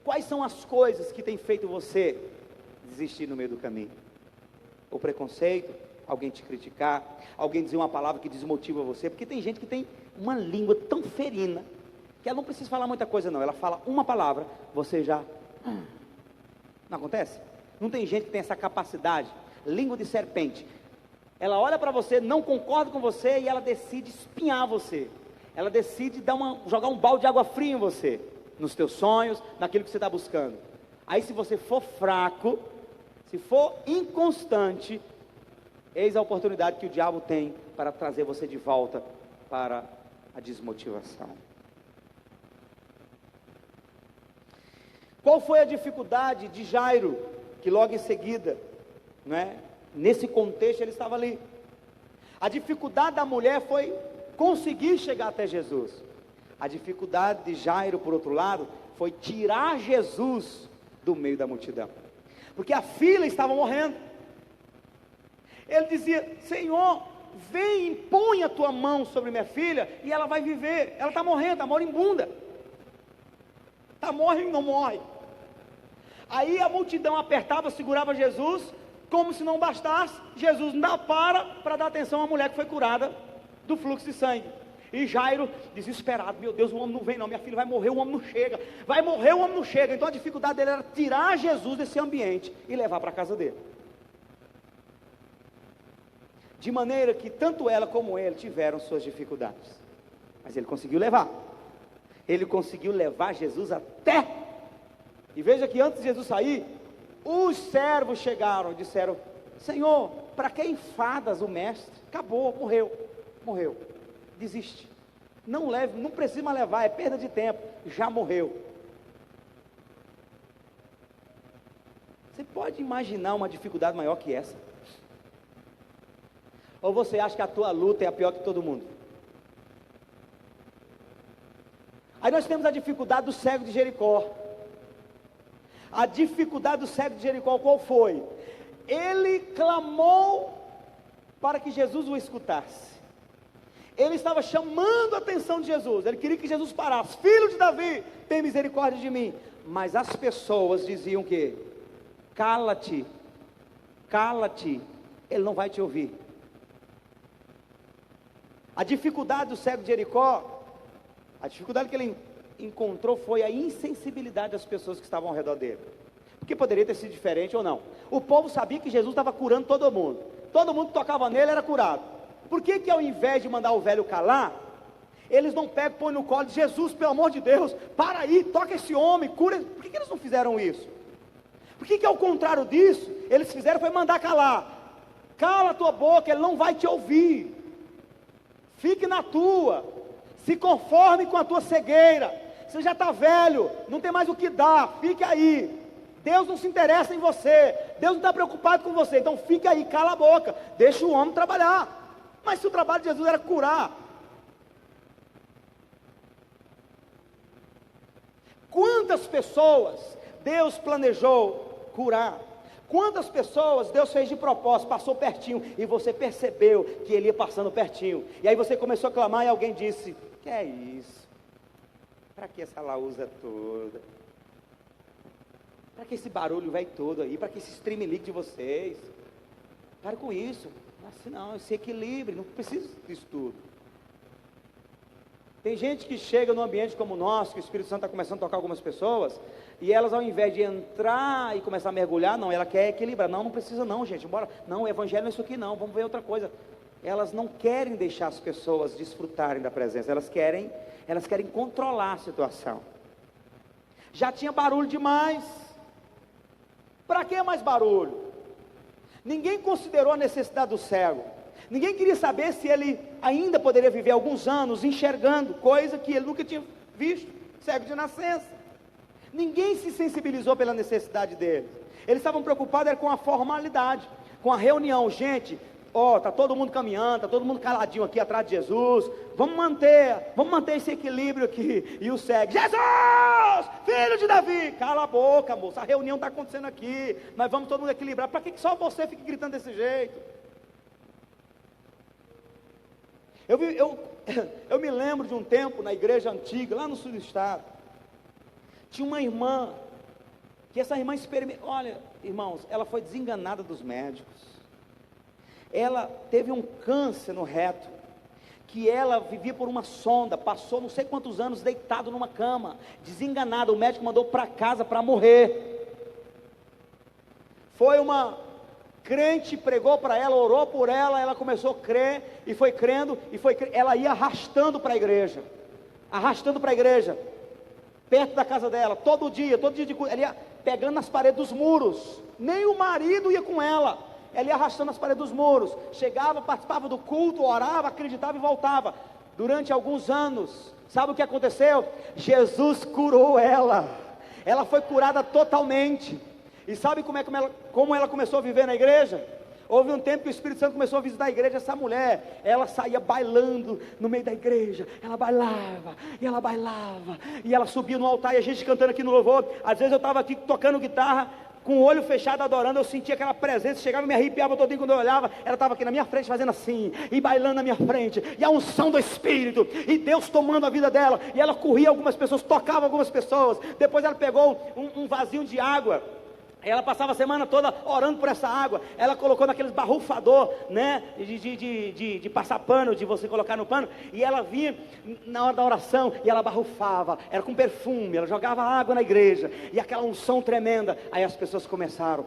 Quais são as coisas que têm feito você desistir no meio do caminho? O preconceito, alguém te criticar, alguém dizer uma palavra que desmotiva você, porque tem gente que tem uma língua tão ferina, que ela não precisa falar muita coisa não, ela fala uma palavra, você já... Não acontece? Não tem gente que tem essa capacidade, língua de serpente, ela olha para você, não concorda com você, e ela decide espinhar você. ela decide jogar um balde de água fria em você, nos teus sonhos, naquilo que você está buscando. Aí se você for fraco, se for inconstante, eis a oportunidade que o diabo tem para trazer você de volta para a desmotivação. Qual foi a dificuldade de Jairo, que logo em seguida, nesse contexto ele estava ali? A dificuldade da mulher foi conseguir chegar até Jesus. A dificuldade de Jairo, por outro lado, foi tirar Jesus do meio da multidão, porque a filha estava morrendo. Ele dizia: Senhor, vem, impõe a tua mão sobre minha filha e ela vai viver. Ela está morrendo, está moribunda, está morrendo e não morre. Aí a multidão apertava, segurava Jesus, como se não bastasse, Jesus não para dar atenção à mulher que foi curada do fluxo de sangue. E Jairo, desesperado: meu Deus, o homem não vem não, minha filha vai morrer, o homem não chega, vai morrer, o homem não chega. Então a dificuldade dele era tirar Jesus desse ambiente e levar para a casa dele. De maneira que tanto ela como ele tiveram suas dificuldades, mas ele conseguiu levar. Ele conseguiu levar Jesus até. E veja que antes de Jesus sair, os servos chegaram e disseram: Senhor, para que enfadas o mestre? Acabou, morreu, desiste, não leve, não precisa mais levar, é perda de tempo, já morreu. Você pode imaginar uma dificuldade maior que essa? Ou você acha que a tua luta é a pior que todo mundo? Aí nós temos a dificuldade do cego de Jericó. A dificuldade do cego de Jericó qual foi? Ele clamou para que Jesus o escutasse. Ele estava chamando a atenção de Jesus. Ele queria que Jesus parasse: filho de Davi, tem misericórdia de mim. Mas as pessoas diziam que: cala-te, cala-te, ele não vai te ouvir. A dificuldade do cego de Jericó, a dificuldade que ele encontrou foi a insensibilidade das pessoas que estavam ao redor dele. Porque poderia ter sido diferente ou não. O povo sabia que Jesus estava curando todo mundo que tocava nele era curado. Por que ao invés de mandar o velho calar, eles não pegam, põem no colo de Jesus: pelo amor de Deus, para aí, toca esse homem, cura? Por que eles não fizeram isso? Por que ao contrário disso, eles fizeram foi mandar calar? Cala a tua boca, ele não vai te ouvir. Fique na tua, se conforme com a tua cegueira. Você já está velho, não tem mais o que dar, fique aí. Deus não se interessa em você, Deus não está preocupado com você, então fica aí, cala a boca, deixa o homem trabalhar. Mas se o trabalho de Jesus era curar, quantas pessoas Deus planejou curar? Quantas pessoas Deus fez de propósito, passou pertinho, e você percebeu que ele ia passando pertinho, e aí você começou a clamar e alguém disse: que é isso? Para que essa laúza toda? Para que esse barulho vai todo aí? Para que esse streamlink de vocês? Para com isso. Assim não, se equilibre, não precisa disso tudo. Tem gente que chega num ambiente como o nosso, que o Espírito Santo está começando a tocar algumas pessoas, e elas ao invés de entrar e começar a mergulhar, não, ela quer equilibrar. Não precisa não, gente, bora. Não, o evangelho não é isso aqui não, vamos ver outra coisa. Elas não querem deixar as pessoas desfrutarem da presença, elas querem controlar a situação. Já tinha barulho demais. Para que mais barulho? Ninguém considerou a necessidade do cego. Ninguém queria saber se ele ainda poderia viver alguns anos enxergando coisa que ele nunca tinha visto, cego de nascença. Ninguém se sensibilizou pela necessidade dele. Eles estavam preocupados com a formalidade, com a reunião. Gente, está todo mundo caminhando, está todo mundo caladinho aqui atrás de Jesus, vamos manter esse equilíbrio aqui. E o cego: Jesus, filho de Davi, cala a boca, moça, a reunião está acontecendo aqui, nós vamos todo mundo equilibrar. Para que só você fique gritando desse jeito? Eu me lembro de um tempo na igreja antiga, lá no sul do estado, tinha uma irmã, que essa irmã experimentou, olha irmãos, ela foi desenganada dos médicos. Ela teve um câncer no reto, que ela vivia por uma sonda, passou não sei quantos anos deitado numa cama, desenganada, o médico mandou para casa para morrer. Foi crente, pregou para ela, orou por ela, ela começou a crer, e foi crendo, ela ia arrastando para a igreja, perto da casa dela, todo dia ela ia pegando nas paredes dos muros, nem o marido ia com ela ia arrastando nas paredes dos muros, chegava, participava do culto, orava, acreditava e voltava, durante alguns anos. Sabe o que aconteceu? Jesus curou ela foi curada totalmente. E sabe como ela começou a viver na igreja? Houve um tempo que o Espírito Santo começou a visitar a igreja. Essa mulher, ela saía bailando no meio da igreja, ela bailava, e ela subia no altar, e a gente cantando aqui no louvor. Às vezes eu estava aqui tocando guitarra, com o olho fechado adorando, eu sentia aquela presença, chegava e me arrepiava todinho quando eu olhava. Ela estava aqui na minha frente fazendo assim, e bailando na minha frente, e a unção do Espírito, e Deus tomando a vida dela, e ela corria algumas pessoas, tocava algumas pessoas. Depois ela pegou um vasinho de água, ela passava a semana toda orando por essa água. Ela colocou naqueles barrufador, né, de passar pano, de você colocar no pano. E ela vinha na hora da oração, e ela barrufava, era com perfume, ela jogava água na igreja, e aquela unção tremenda. Aí as pessoas começaram: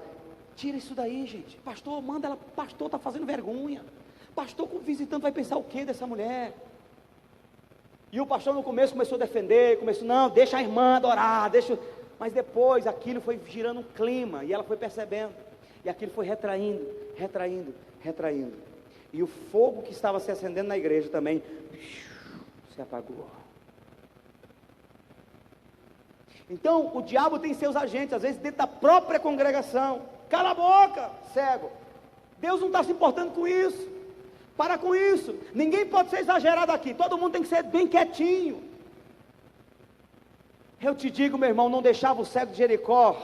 tira isso daí, gente, pastor, manda ela, pastor está fazendo vergonha, pastor, o visitante vai pensar o que dessa mulher? E o pastor no começo começou a defender, não, deixa a irmã adorar, mas depois aquilo foi girando um clima, e ela foi percebendo, e aquilo foi retraindo, e o fogo que estava se acendendo na igreja também se apagou. Então o diabo tem seus agentes, às vezes dentro da própria congregação. Cala a boca, cego, Deus não está se importando com isso, para com isso, ninguém pode ser exagerado aqui, todo mundo tem que ser bem quietinho. Eu te digo, meu irmão, não deixava o cego de Jericó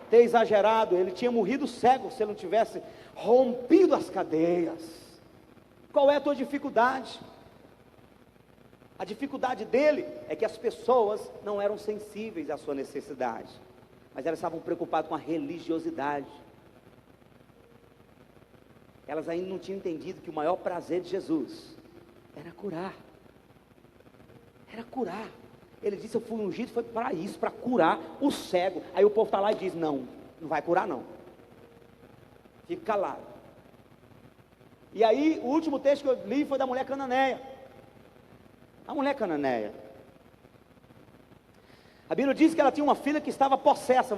ter exagerado. Ele tinha morrido cego se ele não tivesse rompido as cadeias. Qual é a tua dificuldade? A dificuldade dele é que as pessoas não eram sensíveis à sua necessidade, mas elas estavam preocupadas com a religiosidade. Elas ainda não tinham entendido que o maior prazer de Jesus era curar. Ele disse: eu fui ungido, foi para isso, para curar o cego. Aí o povo está lá e diz: não vai curar não, fique calado. E aí o último texto que eu li foi da mulher cananeia. A mulher cananeia, a Bíblia diz que ela tinha uma filha que estava possessa.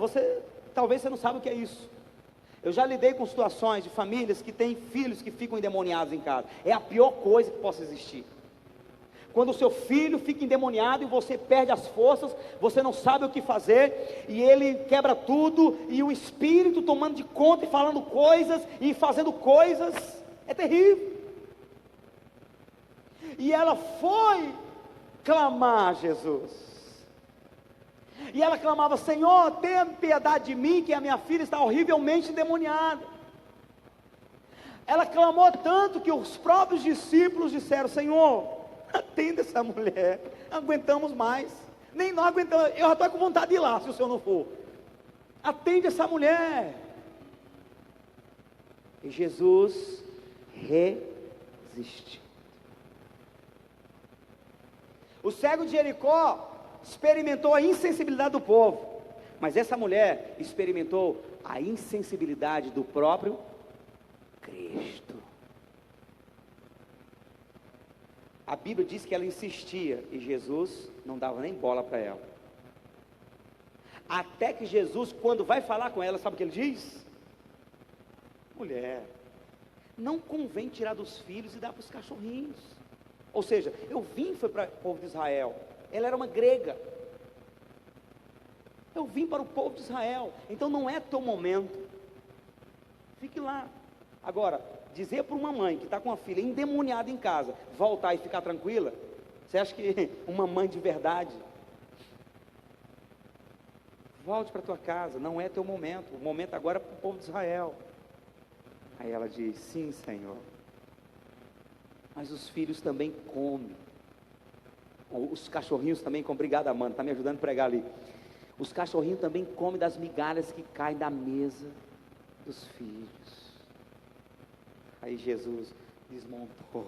Talvez você não sabe o que é isso. Eu já lidei com situações de famílias que têm filhos que ficam endemoniados em casa. É a pior coisa que possa existir. Quando o seu filho fica endemoniado e você perde as forças, você não sabe o que fazer, e ele quebra tudo, e o espírito tomando de conta e falando coisas, e fazendo coisas, é terrível. E ela foi clamar a Jesus, e ela clamava: Senhor, tenha piedade de mim, que a minha filha está horrivelmente endemoniada. Ela clamou tanto que os próprios discípulos disseram: Senhor, atenda essa mulher, não aguentamos mais, nem nós aguentamos, eu já estou com vontade de ir lá, se o senhor não for. Atende essa mulher. E Jesus resistiu. O cego de Jericó experimentou a insensibilidade do povo, mas essa mulher experimentou a insensibilidade do próprio Cristo. A Bíblia diz que ela insistia, e Jesus não dava nem bola para ela. Até que Jesus, quando vai falar com ela, sabe o que ele diz? Mulher, não convém tirar dos filhos e dar para os cachorrinhos. Ou seja, eu vim foi para o povo de Israel. Ela era uma grega. Eu vim para o povo de Israel. Então não é teu momento. Fique lá. Agora, dizer para uma mãe que está com uma filha endemoniada em casa, voltar e ficar tranquila, você acha que uma mãe de verdade? Volte para a tua casa, não é teu momento, o momento agora é para o povo de Israel. Aí ela diz: sim, Senhor, mas os filhos também comem, os cachorrinhos também comem. Obrigado, Amanda, está me ajudando a pregar ali. Os cachorrinhos também comem das migalhas que caem da mesa dos filhos. Aí Jesus desmontou.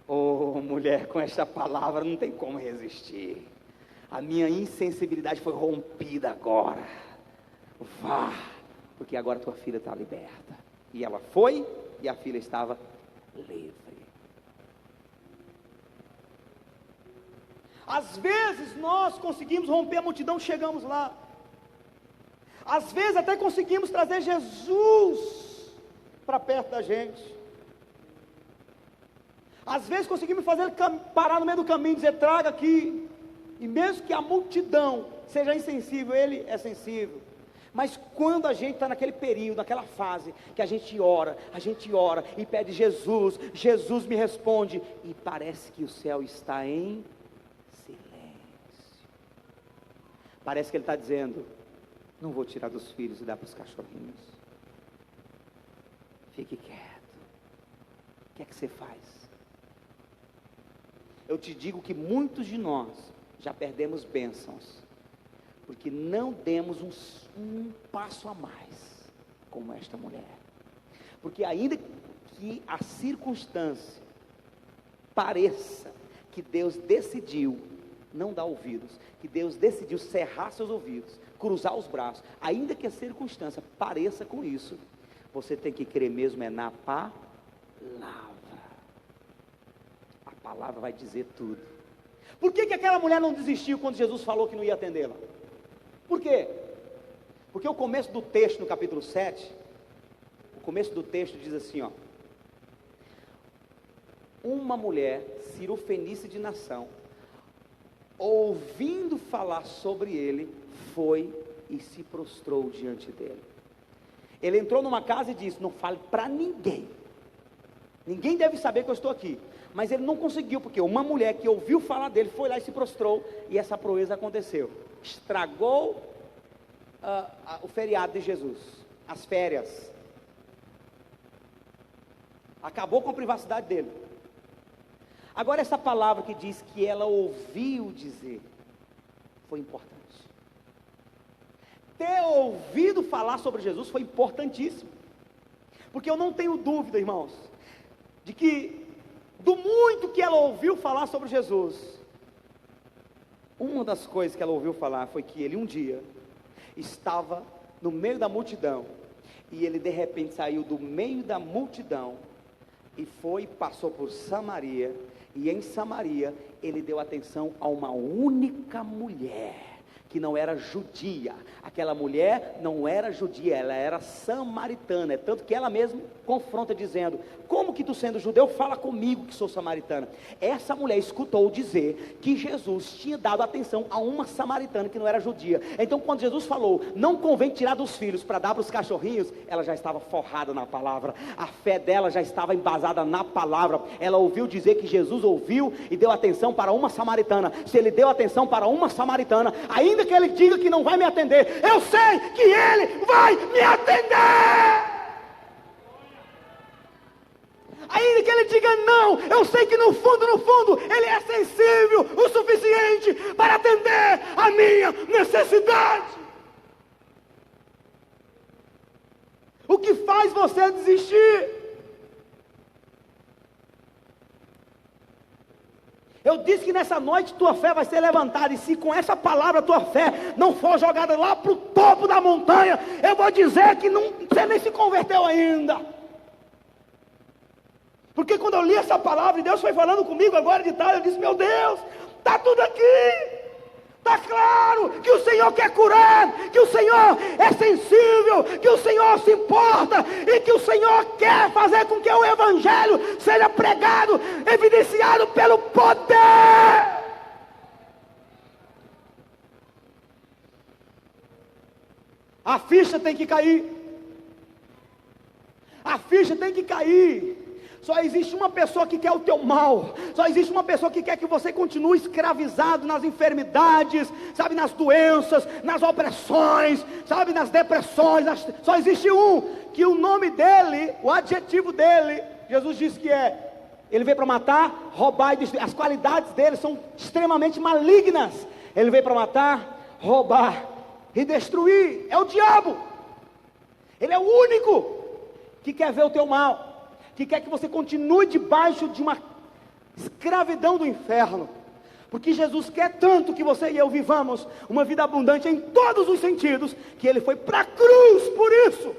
Oh, mulher, com esta palavra não tem como resistir. A minha insensibilidade foi rompida agora. Vá porque agora tua filha está liberta. E ela foi, e a filha estava livre. Às vezes nós conseguimos romper a multidão, chegamos lá. Às vezes até conseguimos trazer Jesus para perto da gente. Às vezes conseguimos fazer ele parar no meio do caminho e dizer, traga aqui. E mesmo que a multidão seja insensível, ele é sensível. Mas quando a gente está naquele período, naquela fase, que a gente ora e pede Jesus, Jesus me responde, e parece que o céu está em silêncio. Parece que ele está dizendo, não vou tirar dos filhos e dar para os cachorrinhos. Fique quieto. O que é que você faz? Eu te digo que muitos de nós já perdemos bênçãos, porque não demos um passo a mais, como esta mulher. Porque ainda que a circunstância pareça que Deus decidiu não dar ouvidos, que Deus decidiu cerrar seus ouvidos, cruzar os braços, ainda que a circunstância pareça com isso, você tem que crer mesmo na palavra. A palavra vai dizer tudo. Por que aquela mulher não desistiu quando Jesus falou que não ia atendê-la? Por quê? Porque o começo do texto, no capítulo 7, o começo do texto diz assim, ó: uma mulher cirofenícia de nação, ouvindo falar sobre ele, foi e se prostrou diante dele. Ele entrou numa casa e disse, não fale para ninguém, ninguém deve saber que eu estou aqui. Mas ele não conseguiu, porque uma mulher que ouviu falar dele, foi lá e se prostrou, e essa proeza aconteceu. Estragou o feriado de Jesus, as férias, acabou com a privacidade dele. Agora essa palavra que diz que ela ouviu dizer, foi importante. Ter ouvido falar sobre Jesus foi importantíssimo, porque eu não tenho dúvida, irmãos, de que do muito que ela ouviu falar sobre Jesus, uma das coisas que ela ouviu falar foi que ele um dia estava no meio da multidão, e ele de repente saiu do meio da multidão, e passou por Samaria, e em Samaria ele deu atenção a uma única mulher, que não era judia. Aquela mulher não era judia, ela era samaritana, é tanto que ela mesma confronta dizendo, como que tu sendo judeu fala comigo que sou samaritana? Essa mulher escutou dizer que Jesus tinha dado atenção a uma samaritana que não era judia. Então quando Jesus falou, não convém tirar dos filhos para dar para os cachorrinhos, ela já estava forrada na palavra, a fé dela já estava embasada na palavra. Ela ouviu dizer que Jesus ouviu e deu atenção para uma samaritana. Se ele deu atenção para uma samaritana, ainda que ele diga que não vai me atender, eu sei que ele vai me atender. Ainda que ele diga não, eu sei que no fundo, ele é sensível o suficiente para atender a minha necessidade. O que faz você desistir? Eu disse que nessa noite tua fé vai ser levantada, e se com essa palavra tua fé não for jogada lá para o topo da montanha, eu vou dizer que você nem se converteu ainda. Porque quando eu li essa palavra, e Deus foi falando comigo agora de tarde, eu disse, meu Deus, está tudo aqui, está claro que o Senhor quer curar, que o Senhor é sensível, que o Senhor se importa, e que o Senhor quer fazer com que o Evangelho seja pregado, evidenciado pelo poder. A ficha tem que cair, a ficha tem que cair. Só existe uma pessoa que quer o teu mal, só existe uma pessoa que quer que você continue escravizado nas enfermidades, sabe, nas doenças, nas opressões, sabe, nas depressões. Só existe um, que o nome dele, o adjetivo dele, Jesus disse que ele veio para matar, roubar e destruir. As qualidades dele são extremamente malignas. Ele veio para matar, roubar e destruir. É o diabo. Ele é o único que quer ver o teu mal, que quer que você continue debaixo de uma escravidão do inferno. Porque Jesus quer tanto que você e eu vivamos uma vida abundante em todos os sentidos, que Ele foi para a cruz por isso.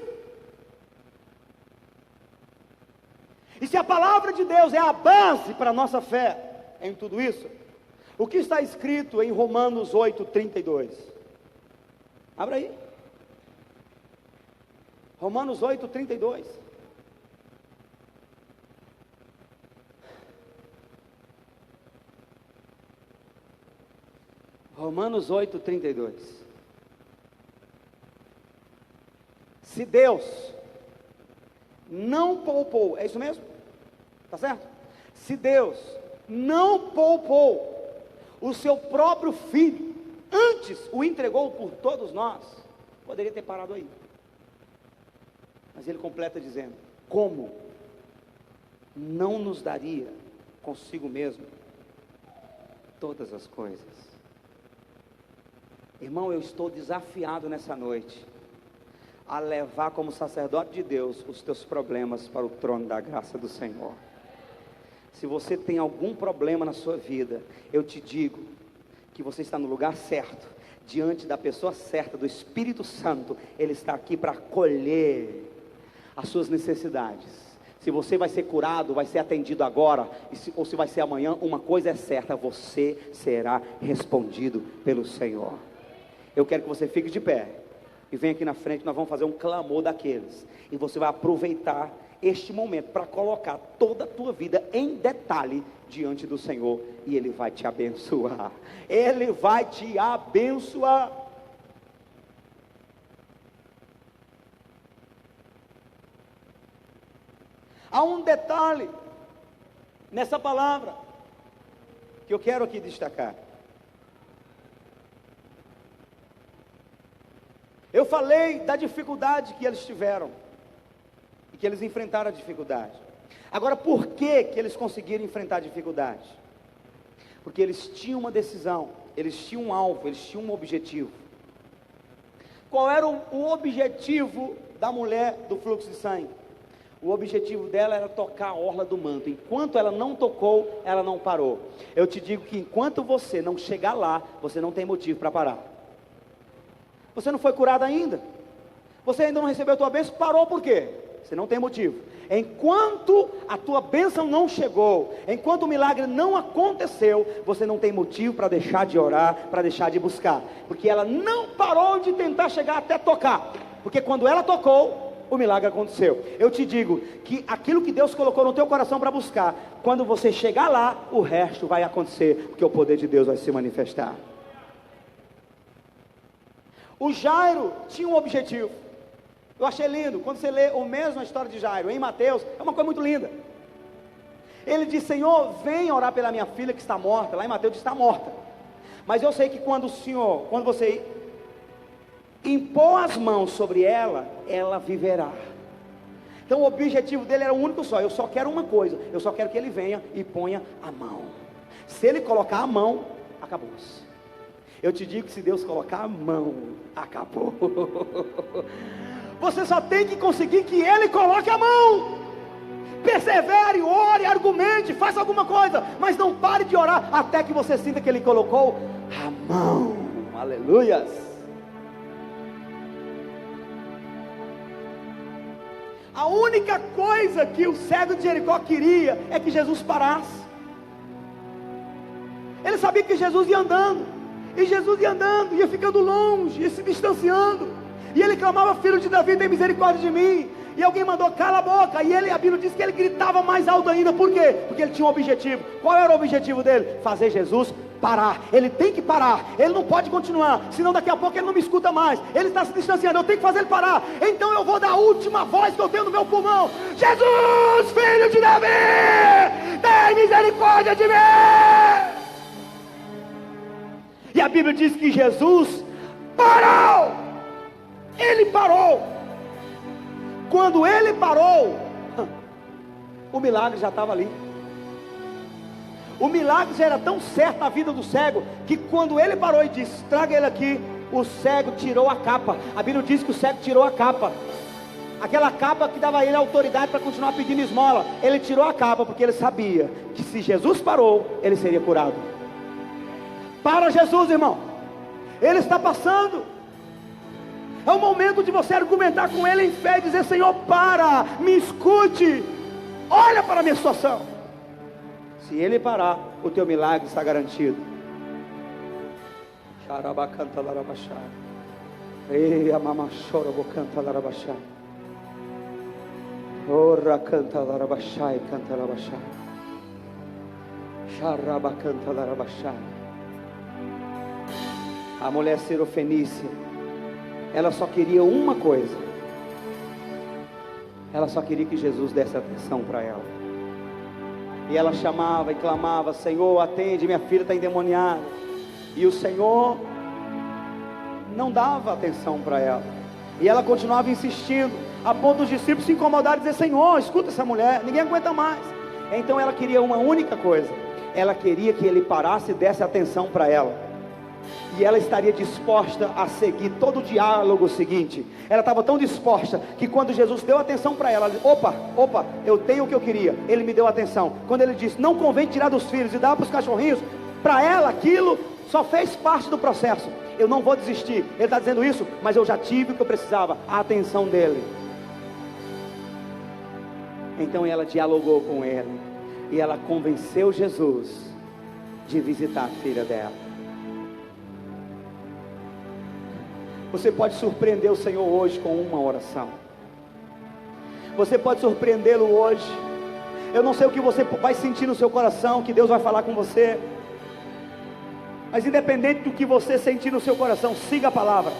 E se a palavra de Deus é a base para a nossa fé em tudo isso, o que está escrito em Romanos 8:32? Abra aí. Romanos 8:32. Romanos 8:32. Se Deus não poupou, é isso mesmo? Está certo? Se Deus não poupou o seu próprio filho, antes o entregou por todos nós, poderia ter parado aí. Mas ele completa dizendo: como não nos daria consigo mesmo todas as coisas? Irmão, eu estou desafiado nessa noite a levar como sacerdote de Deus os teus problemas para o trono da graça do Senhor. Se você tem algum problema na sua vida, eu te digo que você está no lugar certo, diante da pessoa certa, do Espírito Santo. Ele está aqui para acolher as suas necessidades. Se você vai ser curado, vai ser atendido agora, ou se vai ser amanhã, uma coisa é certa: você será respondido pelo Senhor. Eu quero que você fique de pé e venha aqui na frente. Nós vamos fazer um clamor daqueles, e você vai aproveitar este momento para colocar toda a tua vida em detalhe diante do Senhor, e Ele vai te abençoar. Ele vai te abençoar. Há um detalhe nessa palavra que eu quero aqui destacar. Eu falei da dificuldade que eles tiveram, e que eles enfrentaram a dificuldade. Agora, por que eles conseguiram enfrentar a dificuldade? Porque eles tinham uma decisão, eles tinham um alvo, eles tinham um objetivo. Qual era o objetivo da mulher do fluxo de sangue? O objetivo dela era tocar a orla do manto. Enquanto ela não tocou, ela não parou. Eu te digo que enquanto você não chegar lá, você não tem motivo para parar. Você não foi curado ainda, você ainda não recebeu a tua bênção, parou por quê? Você não tem motivo. Enquanto a tua bênção não chegou, enquanto o milagre não aconteceu, você não tem motivo para deixar de orar, para deixar de buscar, porque ela não parou de tentar chegar até tocar, porque quando ela tocou, o milagre aconteceu. Eu te digo que aquilo que Deus colocou no teu coração para buscar, quando você chegar lá, o resto vai acontecer, porque o poder de Deus vai se manifestar. O Jairo tinha um objetivo. Eu achei lindo, quando você lê a mesma história de Jairo em Mateus, é uma coisa muito linda. Ele diz: Senhor, vem orar pela minha filha que está morta. Lá em Mateus diz: está morta. Mas eu sei que quando você impor as mãos sobre ela, ela viverá. Então o objetivo dele era o único só: eu só quero uma coisa, eu só quero que ele venha e ponha a mão. Se ele colocar a mão, acabou-se. Eu te digo que se Deus colocar a mão, acabou. Você só tem que conseguir que Ele coloque a mão. Persevere, ore, argumente, faça alguma coisa, mas não pare de orar até que você sinta que Ele colocou a mão. Aleluias. A única coisa que o cego de Jericó queria é que Jesus parasse. Ele sabia que Jesus ia andando. E Jesus ia andando, ia ficando longe, ia se distanciando. E ele clamava: Filho de Davi, tem misericórdia de mim. E alguém mandou: cala a boca. E a Bíblia diz que ele gritava mais alto ainda. Por quê? Porque ele tinha um objetivo. Qual era o objetivo dele? Fazer Jesus parar. Ele tem que parar, ele não pode continuar, senão daqui a pouco ele não me escuta mais. Ele está se distanciando, eu tenho que fazer ele parar. Então eu vou dar a última voz que eu tenho no meu pulmão: Jesus, Filho de Davi, tem misericórdia de mim. E a Bíblia diz que Jesus parou. Ele parou. Quando ele parou, o milagre já estava ali. O milagre já era tão certo na vida do cego, que quando ele parou e disse: traga ele aqui, o cego tirou a capa. A Bíblia diz que o cego tirou a capa, aquela capa que dava a ele a autoridade para continuar pedindo esmola. Ele tirou a capa porque ele sabia que se Jesus parou, ele seria curado. Para Jesus, irmão. Ele está passando. É o momento de você argumentar com Ele em fé e dizer: Senhor, para, me escute, olha para a minha situação. Se Ele parar, o teu milagre está garantido. Xarabacanta larabachá. Ei, amamachora bocanta larabachá. Ora canta larabachá e canta larabachá. Xarabacanta larabachá. A mulher sirofenícia, ela só queria uma coisa. Ela só queria que Jesus desse atenção para ela. E ela chamava e clamava: Senhor, atende, minha filha está endemoniada. E o Senhor não dava atenção para ela. E ela continuava insistindo, a ponto dos discípulos se incomodarem e dizer: Senhor, escuta essa mulher, ninguém aguenta mais. Então ela queria uma única coisa. Ela queria que ele parasse e desse atenção para ela. E ela estaria disposta a seguir todo o diálogo seguinte. Ela estava tão disposta que quando Jesus deu atenção para ela, ela disse: opa, eu tenho o que eu queria. Ele me deu atenção. Quando ele disse: não convém tirar dos filhos e dar para os cachorrinhos, para ela aquilo só fez parte do processo. Eu não vou desistir. Ele está dizendo isso, mas eu já tive o que eu precisava, a atenção dele. Então ela dialogou com ele, e ela convenceu Jesus de visitar a filha dela. Você pode surpreender o Senhor hoje com uma oração. Você pode surpreendê-lo hoje. Eu não sei o que você vai sentir no seu coração, que Deus vai falar com você. Mas independente do que você sentir no seu coração, siga a palavra.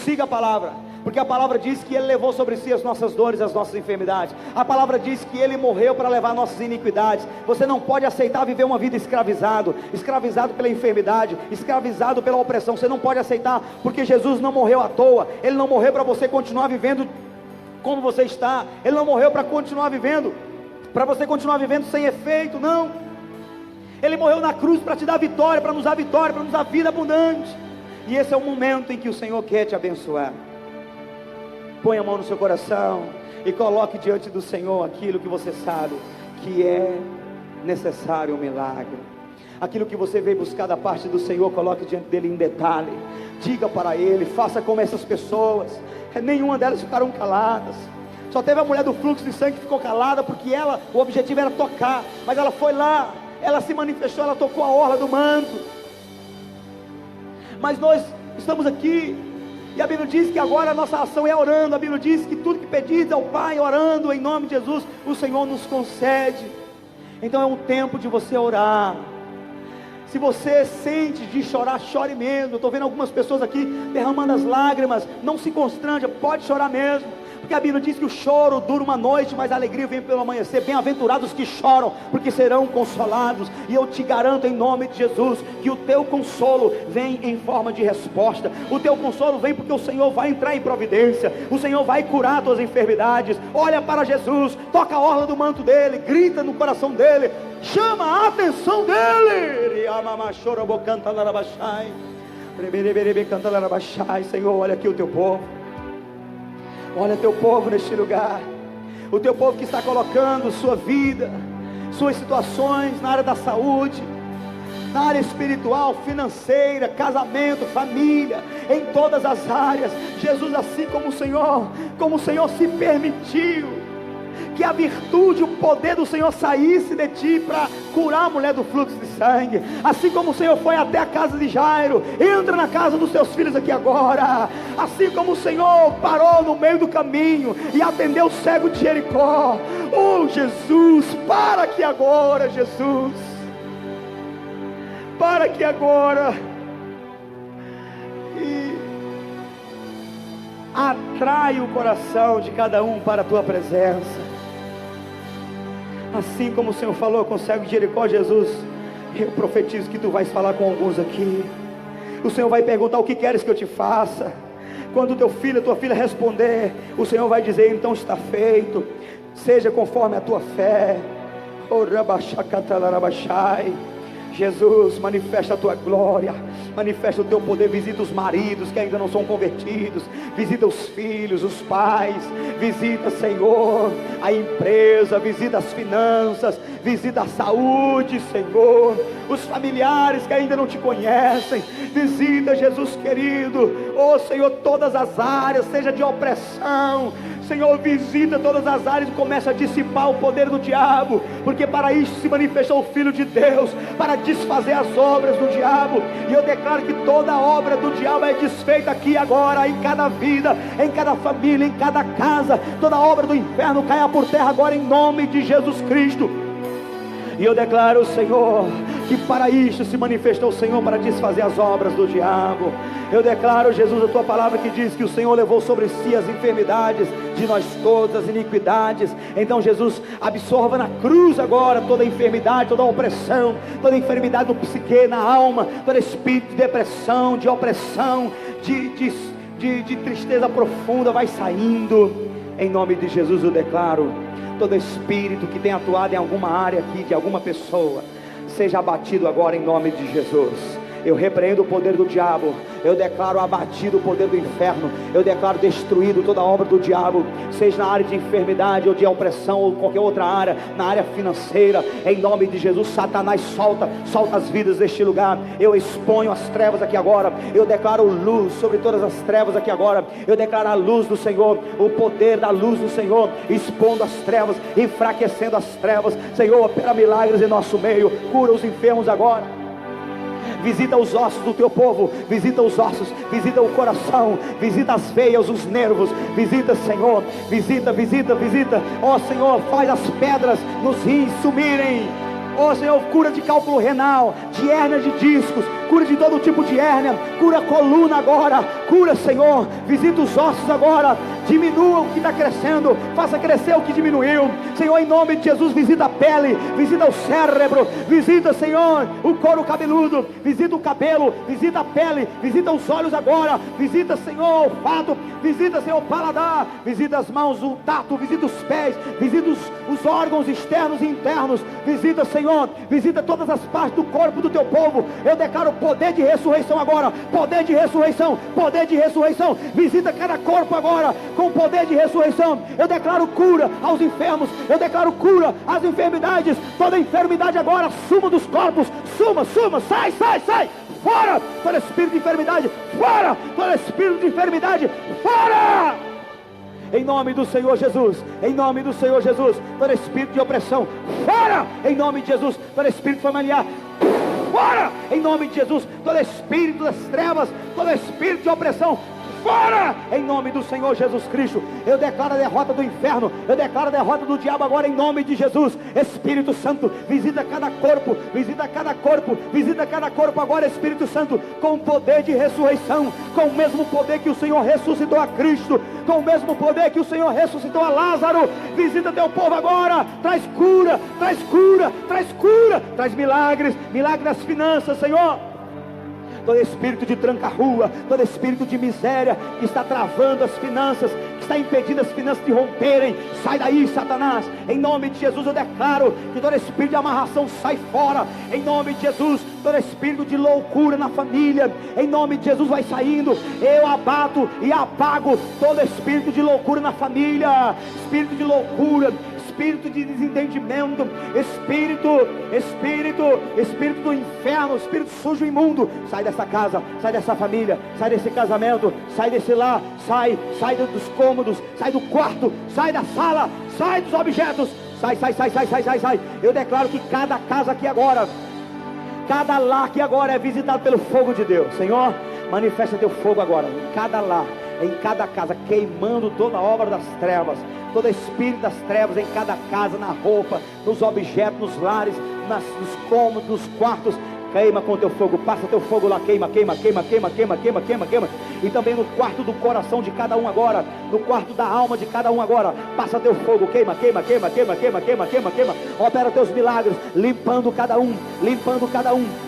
Siga a palavra. Porque a palavra diz que Ele levou sobre si as nossas dores, as nossas enfermidades. A palavra diz que Ele morreu para levar nossas iniquidades. Você não pode aceitar viver uma vida escravizado pela enfermidade, escravizado pela opressão. Você não pode aceitar, porque Jesus não morreu à toa. Ele não morreu para você continuar vivendo como você está. Ele não morreu para continuar vivendo, para você continuar vivendo sem efeito, não. Ele morreu na cruz para te dar vitória, para nos dar vitória, para nos dar vida abundante. E esse é o momento em que o Senhor quer te abençoar. Põe a mão no seu coração e coloque diante do Senhor aquilo que você sabe que é necessário, um milagre. Aquilo que você veio buscar da parte do Senhor, coloque diante dele em detalhe. Diga para ele, faça como essas pessoas. Nenhuma delas ficaram caladas. Só teve a mulher do fluxo de sangue que ficou calada, porque o objetivo era tocar. Mas ela foi lá, ela se manifestou, ela tocou a orla do manto. Mas nós estamos aqui, e a Bíblia diz que agora a nossa ação é orando. A Bíblia diz que tudo que pedis ao Pai, orando em nome de Jesus, o Senhor nos concede. Então é um tempo de você orar. Se você sente de chorar, chore mesmo. Eu estou vendo algumas pessoas aqui derramando as lágrimas. Não se constranja, pode chorar mesmo. Porque a Bíblia diz que o choro dura uma noite, mas a alegria vem pelo amanhecer. Bem-aventurados que choram, porque serão consolados. E eu te garanto em nome de Jesus, que o teu consolo vem em forma de resposta. O teu consolo vem porque o Senhor vai entrar em providência. O Senhor vai curar as tuas enfermidades. Olha para Jesus, toca a orla do manto dele, grita no coração dele, chama a atenção dele. Senhor, olha aqui o teu povo. Olha teu povo neste lugar. O teu povo que está colocando sua vida, suas situações na área da saúde, na área espiritual, financeira, casamento, família, em todas as áreas. Jesus, assim como o Senhor se permitiu que a virtude, o poder do Senhor saísse de ti para curar a mulher do fluxo de sangue, assim como o Senhor foi até a casa de Jairo, entra na casa dos teus filhos aqui agora. Assim como o Senhor parou no meio do caminho e atendeu o cego de Jericó. Oh Jesus, para aqui agora, Jesus, para aqui agora e atrai o coração de cada um para a tua presença. Assim como o Senhor falou com o cego de Jericó, Jesus, eu profetizo que tu vais falar com alguns aqui. O Senhor vai perguntar: o que queres que eu te faça? Quando o teu filho, a tua filha responder, o Senhor vai dizer: então está feito, seja conforme a tua fé. Jesus, manifesta a tua glória, manifesta o teu poder. Visita os maridos que ainda não são convertidos, visita os filhos, os pais, visita, Senhor, a empresa, visita as finanças, visita a saúde, Senhor, os familiares que ainda não te conhecem, visita, Jesus querido, oh Senhor, todas as áreas, seja de opressão, Senhor, visita todas as áreas e começa a dissipar o poder do diabo, porque para isso se manifestou o Filho de Deus, para desfazer as obras do diabo. E eu declaro que toda obra do diabo é desfeita aqui agora, em cada vida, em cada família, em cada casa. Toda obra do inferno caia por terra agora, em nome de Jesus Cristo. E eu declaro, Senhor, que para isso se manifestou o Senhor, para desfazer as obras do diabo. Eu declaro, Jesus, a tua palavra que diz que o Senhor levou sobre si as enfermidades de nós todos, as iniquidades. Então, Jesus, absorva na cruz agora toda a enfermidade, toda a opressão, toda a enfermidade do psique, na alma, todo espírito de depressão, de opressão, de tristeza profunda, vai saindo. Em nome de Jesus eu declaro, todo espírito que tem atuado em alguma área aqui, de alguma pessoa, seja abatido agora em nome de Jesus. Eu repreendo o poder do diabo, eu declaro abatido o poder do inferno, eu declaro destruído toda a obra do diabo, seja na área de enfermidade ou de opressão ou qualquer outra área, na área financeira, em nome de Jesus. Satanás, solta as vidas deste lugar. Eu exponho as trevas aqui agora, eu declaro luz sobre todas as trevas aqui agora, eu declaro a luz do Senhor, o poder da luz do Senhor, expondo as trevas, enfraquecendo as trevas. Senhor, opera milagres em nosso meio, cura os enfermos agora. Visita os ossos do teu povo, visita os ossos, visita o coração, visita as veias, os nervos, visita, Senhor, visita, ó Senhor, faz as pedras nos rins sumirem, ó Senhor, cura de cálculo renal, de hérnia de discos, cura de todo tipo de hérnia, cura a coluna agora, cura, Senhor, visita os ossos agora, diminua o que está crescendo, faça crescer o que diminuiu, Senhor, em nome de Jesus. Visita a pele, visita o cérebro, visita, Senhor, o couro cabeludo, visita o cabelo, visita a pele, visita os olhos agora, visita, Senhor, o olfato, visita, Senhor, o paladar, visita as mãos, o tato, visita os pés, visita os órgãos externos e internos, visita, Senhor, visita todas as partes do corpo do teu povo. Eu declaro poder de ressurreição agora, poder de ressurreição, poder de ressurreição, visita cada corpo agora, com poder de ressurreição. Eu declaro cura aos enfermos, eu declaro cura às enfermidades, toda enfermidade agora, suma dos corpos, suma, sai, fora, todo espírito de enfermidade, fora, todo espírito de enfermidade, fora, em nome do Senhor Jesus, em nome do Senhor Jesus, todo espírito de opressão, fora, em nome de Jesus, todo espírito familiar, fora, em nome de Jesus, todo espírito das trevas, todo espírito de opressão, fora, em nome do Senhor Jesus Cristo. Eu declaro a derrota do inferno, eu declaro a derrota do diabo agora, em nome de Jesus. Espírito Santo, visita cada corpo, visita cada corpo, visita cada corpo agora, Espírito Santo, com o poder de ressurreição, com o mesmo poder que o Senhor ressuscitou a Cristo, com o mesmo poder que o Senhor ressuscitou a Lázaro. Visita teu povo agora, traz cura, traz milagres nas finanças, Senhor. Todo espírito de tranca-rua, todo espírito de miséria que está travando as finanças, que está impedindo as finanças de romperem, sai daí, Satanás, em nome de Jesus. Eu declaro que todo espírito de amarração sai fora, em nome de Jesus. Todo espírito de loucura na família, em nome de Jesus, vai saindo. Eu abato e apago todo espírito de loucura na família, espírito de loucura, espírito de desentendimento, espírito do inferno, espírito sujo e imundo, sai dessa casa, sai dessa família, sai desse casamento, sai desse lar, sai dos cômodos, sai do quarto, sai da sala, sai dos objetos, sai. Eu declaro que cada casa aqui agora, cada lar aqui agora é visitado pelo fogo de Deus. Senhor, manifesta teu fogo agora, em cada lar, em cada casa, queimando toda a obra das trevas, todo espírito das trevas em cada casa, na roupa, nos objetos, nos lares, nos cômodos, nos quartos. Queima com teu fogo, passa teu fogo lá, queima, e também no quarto do coração de cada um agora, no quarto da alma de cada um agora. Passa teu fogo, queima, queima, queima, queima, queima, queima, queima, queima. Opera teus milagres, limpando cada um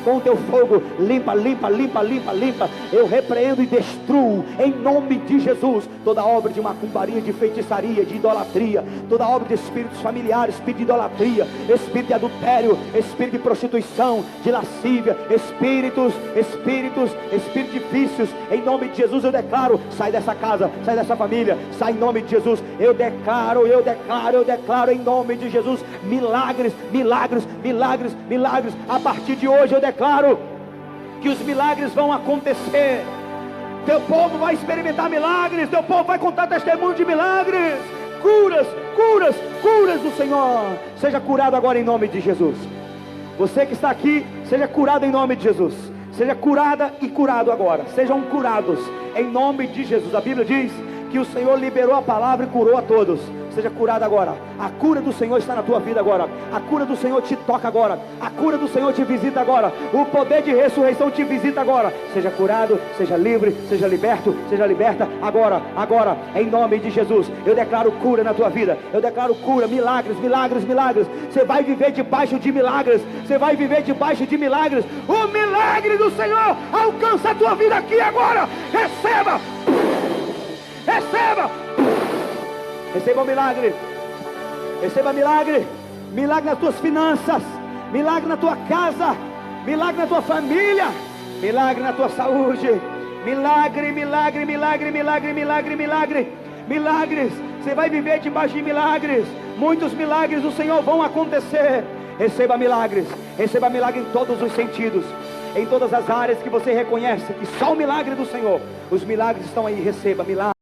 com o teu fogo. Limpa, limpa, limpa, limpa, limpa. Eu repreendo e destruo em nome de Jesus toda obra de macumbaria, de feitiçaria, de idolatria, toda obra de espíritos familiares, espírito de idolatria, espírito de adultério, espírito de prostituição, de lascívia, espíritos de vícios. Em nome de Jesus eu declaro: sai dessa casa, sai dessa família, sai em nome de Jesus. Eu declaro em nome de Jesus milagres, milagres, milagres, milagres. A partir de hoje eu declaro que os milagres vão acontecer. Teu povo vai experimentar milagres, teu povo vai contar testemunho de milagres, curas, curas, curas do Senhor. Seja curado agora em nome de Jesus. Você que está aqui, seja curado em nome de Jesus. Seja curada e curado agora. Sejam curados em nome de Jesus. A Bíblia diz que o Senhor liberou a palavra e curou a todos. Seja curado agora. A cura do Senhor está na tua vida agora. A cura do Senhor te toca agora. A cura do Senhor te visita agora. O poder de ressurreição te visita agora. Seja curado, seja livre, seja liberto, seja liberta agora, agora, em nome de Jesus. Eu declaro cura na tua vida. Eu declaro cura, milagres, milagres, milagres. Você vai viver debaixo de milagres. Você vai viver debaixo de milagres. O milagre do Senhor alcança a tua vida aqui agora. Receba, receba. Receba o milagre, receba milagre, milagre nas tuas finanças, milagre na tua casa, milagre na tua família, milagre na tua saúde, milagre, milagre, milagre, milagre, milagre, milagre, milagres. Você vai viver debaixo de milagres, muitos milagres do Senhor vão acontecer. Receba milagre em todos os sentidos, em todas as áreas que você reconhece que só o milagre do Senhor, os milagres estão aí. Receba milagre.